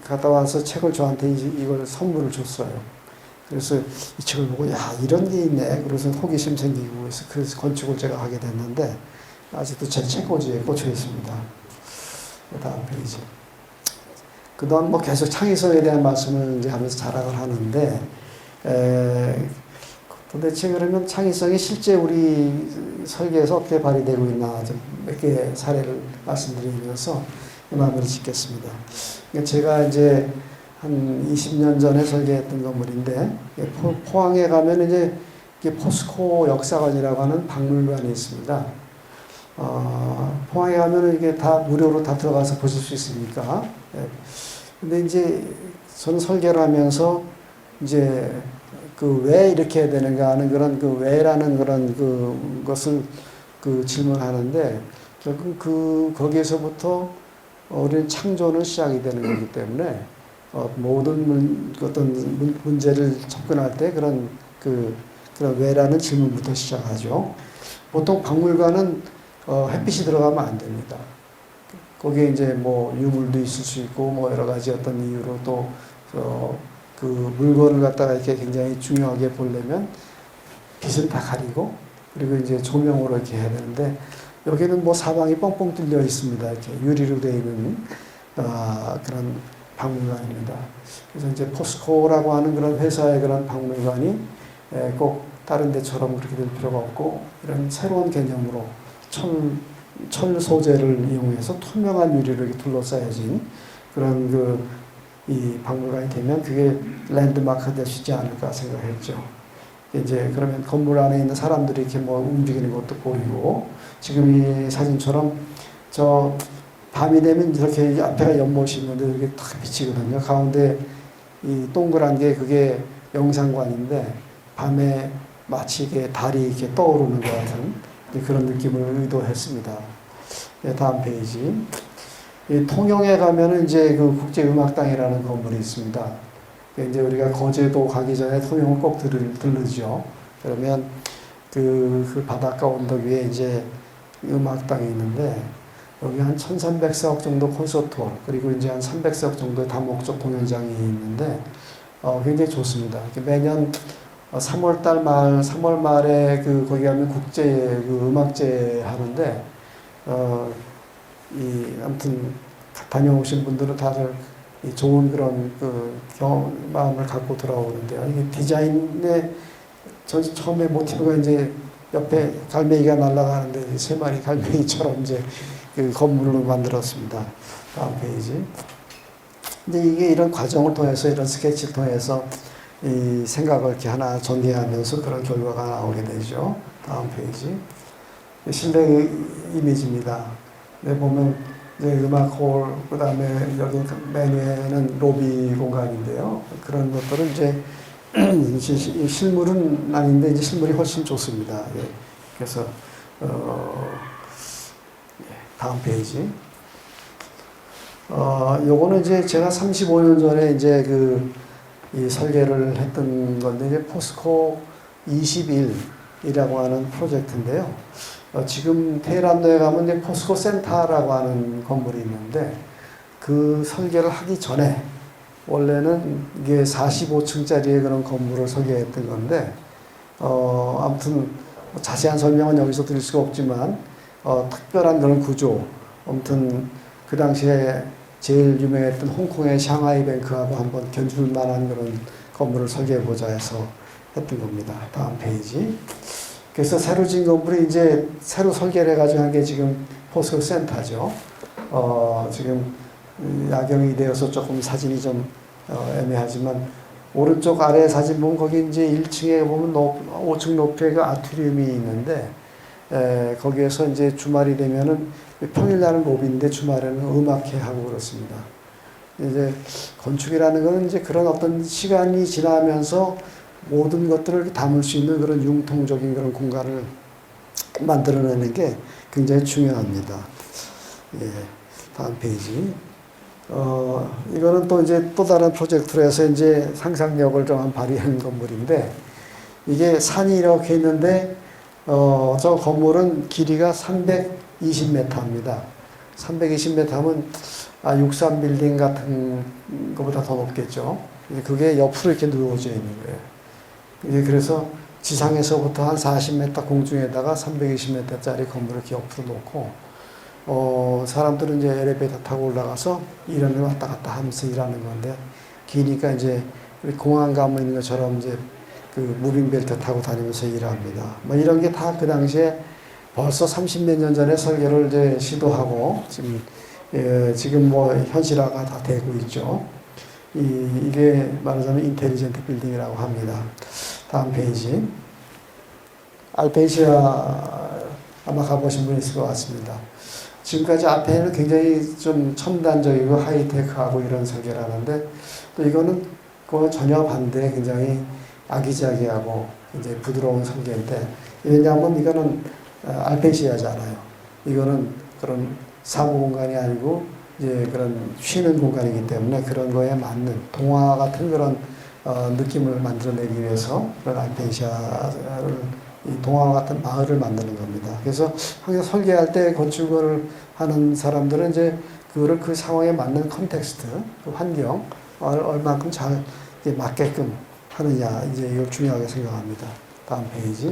Speaker 1: 갔다 와서 책을 저한테 이걸 선물을 줬어요. 그래서 이 책을 보고 야 이런 게 있네. 그래서 호기심 생기고 그래서 건축을 제가 하게 됐는데 아직도 제 책꽂이에 꽂혀 있습니다. 다음 페이지. 그동안 뭐 계속 창의성에 대한 말씀을 이제 하면서 자랑을 하는데 도대체 그러면 창의성이 실제 우리 설계에서 어떻게 발휘되고 있나 좀 몇 개 사례를 말씀드리면서 마무리 짓겠습니다. 제가 이제 한 20년 전에 설계했던 건물인데 포항에 가면 이제 포스코 역사관이라고 하는 박물관이 있습니다. 포항에 가면 이게 다 무료로 다 들어가서 보실 수 있으니까. 근데 이제 저는 설계를 하면서 이제 그 왜 이렇게 해야 되는가 하는 그런 그 왜라는 그런 것을 그 질문하는데 결국 거기에서부터 우리는 창조는 시작이 되는 거기 때문에 모든 어떤 문제를 접근할 때 그런 왜라는 질문부터 시작하죠. 보통 박물관은 햇빛이 들어가면 안 됩니다. 거기에 이제 뭐 유물도 있을 수 있고 뭐 여러 가지 어떤 이유로 또 그 물건을 갖다가 이렇게 굉장히 중요하게 보려면 빛은 다 가리고 그리고 이제 조명으로 이렇게 해야 되는데 여기는 뭐 사방이 뻥뻥 뚫려 있습니다. 이렇게 유리로 되어 있는 그런 박물관입니다. 그래서 이제 포스코라고 하는 그런 회사의 그런 박물관이 꼭 다른 데처럼 그렇게 될 필요가 없고 이런 새로운 개념으로 철 소재를 이용해서 투명한 유리로 이렇게 둘러싸여진 그런 이 박물관이 되면 그게 랜드마크가 될 수 있지 않을까 생각했죠. 이제 그러면 건물 안에 있는 사람들이 이렇게 뭐 움직이는 것도 보이고 지금 이 사진처럼 저 밤이 되면 이렇게 앞에가 연못이 있는데 이렇게 탁 비치거든요. 가운데 이 동그란 게 그게 영상관인데 밤에 마치 이게 달이 이렇게 떠오르는 것 같은 그런 느낌을 의도했습니다. 네, 다음 페이지. 이 통영에 가면은 이제 그 국제음악당이라는 건물이 있습니다. 이제 우리가 거제도 가기 전에 통영을 꼭 들르죠. 그러면 그 바닷가 언덕 위에 이제 음악당이 있는데 여기 한 1300석 정도 콘서트홀 그리고 이제 한 300석 정도의 다목적 공연장이 있는데 굉장히 좋습니다. 매년 3월 말에 거기 가면 국제 음악제 하는데 아무튼 다녀오신 분들은 다들 좋은 그런 마음을 갖고 돌아오는데요. 이게 디자인에 처음에 모티브가 이제 옆에 갈매기가 날아가는데 세 마리 갈매기처럼 이제 그 건물을 만들었습니다. 다음 페이지. 근데 이게 이런 과정을 통해서 이런 스케치를 통해서 이 생각을 이렇게 하나 전개하면서 그런 결과가 나오게 되죠. 다음 페이지. 실내 이미지입니다. 네, 보면 이제 음악홀, 그 다음에 여기 맨 위에는 로비 공간인데요. 그런 것들은 이제 실물은 아닌데 이제 실물이 훨씬 좋습니다. 예. 그래서 다음 페이지. 요거는 이제 제가 35년 전에 이제 이 설계를 했던 건데 이제 포스코 21이라고 하는 프로젝트인데요. 지금 테헤란로에 가면 이제 포스코 센터라고 하는 건물이 있는데 그 설계를 하기 전에 원래는 이게 45층짜리의 그런 건물을 설계했던 건데 아무튼 자세한 설명은 여기서 드릴 수가 없지만 특별한 그런 구조 아무튼 그 당시에 제일 유명했던 홍콩의 샹하이 뱅크하고 한번 견줄 만한 그런 건물을 설계해보자 해서 했던 겁니다. 다음 페이지. 그래서 새로 지은 건물이 이제 새로 설계를 해가지고 한 게 지금 포스코 센터죠. 지금 야경이 되어서 조금 사진이 좀 애매하지만 오른쪽 아래 사진 보면 거기 이제 1층에 보면 5층 높이의 그 아트리움이 있는데 거기에서 이제 주말이 되면은 평일날은 로비인데 주말에는 음악회 하고 그렇습니다. 이제 건축이라는 것은 이제 그런 어떤 시간이 지나면서 모든 것들을 담을 수 있는 그런 융통적인 그런 공간을 만들어내는 게 굉장히 중요합니다. 예, 다음 페이지. 이거는 또 이제 또 다른 프로젝트로 해서 이제 상상력을 좀 발휘한 건물인데 이게 산이 이렇게 있는데 저 건물은 길이가 320m입니다. 320m 하면 63 빌딩 같은 것보다 더 높겠죠. 그게 옆으로 이렇게 누워져 있는 거예요. 그래서 지상에서부터 한 40m 공중에다가 320m짜리 건물을 이렇게 옆으로 놓고 사람들은 이제 엘리베이터 타고 올라가서 일하는 왔다 갔다 하면서 일하는 건데 기니까 이제 공항 가면 있는 것처럼 이제 그 무빙벨트 타고 다니면서 일합니다. 뭐 이런 게 다 그 당시에 벌써 30몇 년 전에 설계를 이제 시도하고 지금 뭐 현실화가 다 되고 있죠. 이게 말하자면 인텔리전트 빌딩이라고 합니다. 다음 페이지. 알펜시아 아마 가보신 분 있을 것 같습니다. 지금까지 앞에는 굉장히 좀 첨단적이고 하이테크하고 이런 설계를 하는데 또 이거는 그와 전혀 반대 굉장히 아기자기하고 이제 부드러운 설계인데, 왜냐하면 이거는 알페시아잖아요. 이거는 그런 사고 공간이 아니고 이제 그런 쉬는 공간이기 때문에 그런 거에 맞는 동화 같은 그런 느낌을 만들어내기 위해서 그런 알펜시아를 이 동화 같은 마을을 만드는 겁니다. 그래서 항상 설계할 때 건축을 하는 사람들은 이제 그거를 그 상황에 맞는 컨텍스트, 그 환경 얼만큼 잘 맞게끔 하느냐, 이제 이걸 중요하게 생각합니다. 다음 페이지.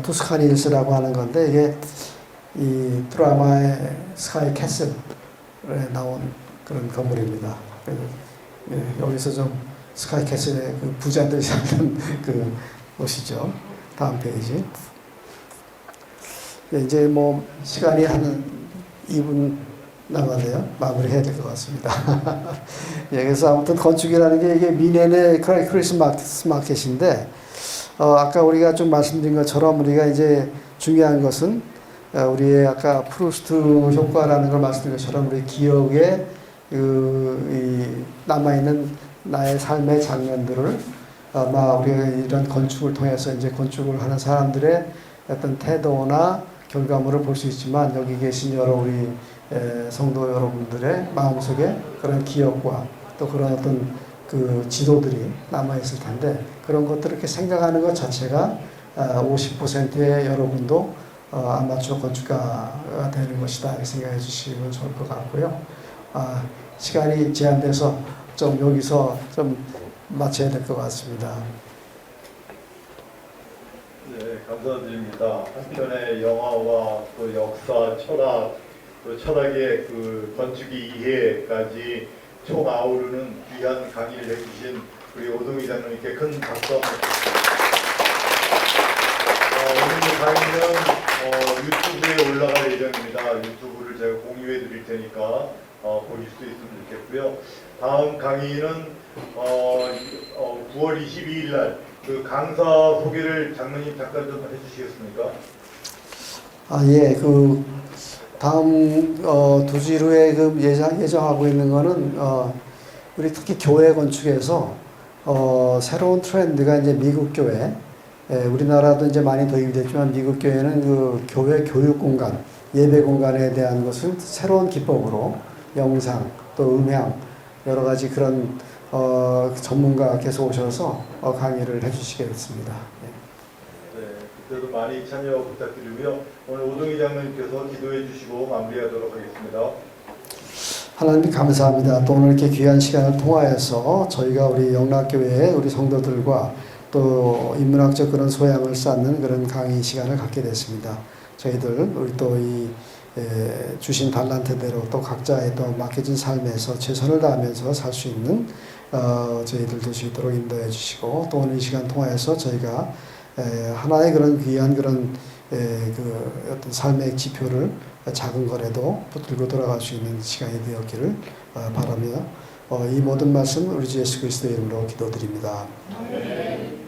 Speaker 1: 투스카니 힐스라고 하는 건데, 이게 이 드라마의 스카이 캐슬에 나온 그런 건물입니다. 여기서 좀 스카이 캐슬의 그 부자들이 사는 그 곳이죠. 다음 페이지. 이제 뭐 시간이 한 2분 남았네요. 마무리해야 될 것 같습니다. 그래서 아무튼 건축이라는 게 이게 미넨의 크리스마스 마켓인데, 아까 우리가 좀 말씀드린 것처럼 우리가 이제 중요한 것은 우리의 아까 프루스트 효과라는 걸 말씀드린 것처럼 우리 기억에 남아있는 나의 삶의 장면들을 아마 우리가 이런 건축을 통해서 이제 건축을 하는 사람들의 어떤 태도나 결과물을 볼 수 있지만, 여기 계신 여러 우리 성도 여러분들의 마음속에 그런 기억과 또 그런 어떤 그 지도들이 남아있을 텐데, 그런 것들을 이렇게 생각하는 것 자체가 50%의 여러분도 아마추어 건축가가 되는 것이다, 이렇게 생각해 주시면 좋을 것 같고요. 시간이 제한돼서 좀 여기서 좀 마쳐야 될 것 같습니다.
Speaker 3: 네, 감사드립니다. 한편의 영화와 또 역사, 철학, 또 철학의 그 건축의 이해까지 총 아우르는 귀한 강의를 해주신 우리 오동희 장로님께 큰 박수 한번 부탁드립니다. 오늘 강의는 유튜브에 올라갈 예정입니다. 유튜브를 제가 공유해 드릴 테니까 보실 수 있으면 좋겠고요. 다음 강의는 9월 22일 날 그 강사 소개를 장로님 잠깐 좀 해주시겠습니까?
Speaker 1: 예, 그 다음 2주일 후에 그 예정하고 있는 거는 우리 특히 교회 건축에서 새로운 트렌드가 이제 미국 교회, 우리나라도 이제 많이 도입이 됐지만 미국 교회는 그 교회 교육 공간, 예배 공간에 대한 것을 새로운 기법으로 영상 또 음향 여러 가지 그런 전문가께서 오셔서 강의를 해주시겠습니다.
Speaker 3: 네, 그때도 많이 참여 부탁드리고요. 오늘 오동희 장로님께서 기도해 주시고 마무리하도록 하겠습니다.
Speaker 1: 하나님 감사합니다. 또 오늘 이렇게 귀한 시간을 통하여서 저희가 우리 영락교회의 우리 성도들과 또 인문학적 그런 소양을 쌓는 그런 강의 시간을 갖게 됐습니다. 저희들 우리 또 이 주신 달란트대로 또 각자의 또 맡겨진 삶에서 최선을 다하면서 살 수 있는 저희들 될 수 있도록 인도해 주시고, 또 오늘 이 시간 통하여서 저희가 하나의 그런 귀한 그런 그 어떤 삶의 지표를 작은 거라도 붙들고 돌아갈 수 있는 시간이 되었기를 바라며 이 모든 말씀 우리 주 예수 그리스도의 이름으로 기도드립니다.
Speaker 3: 네.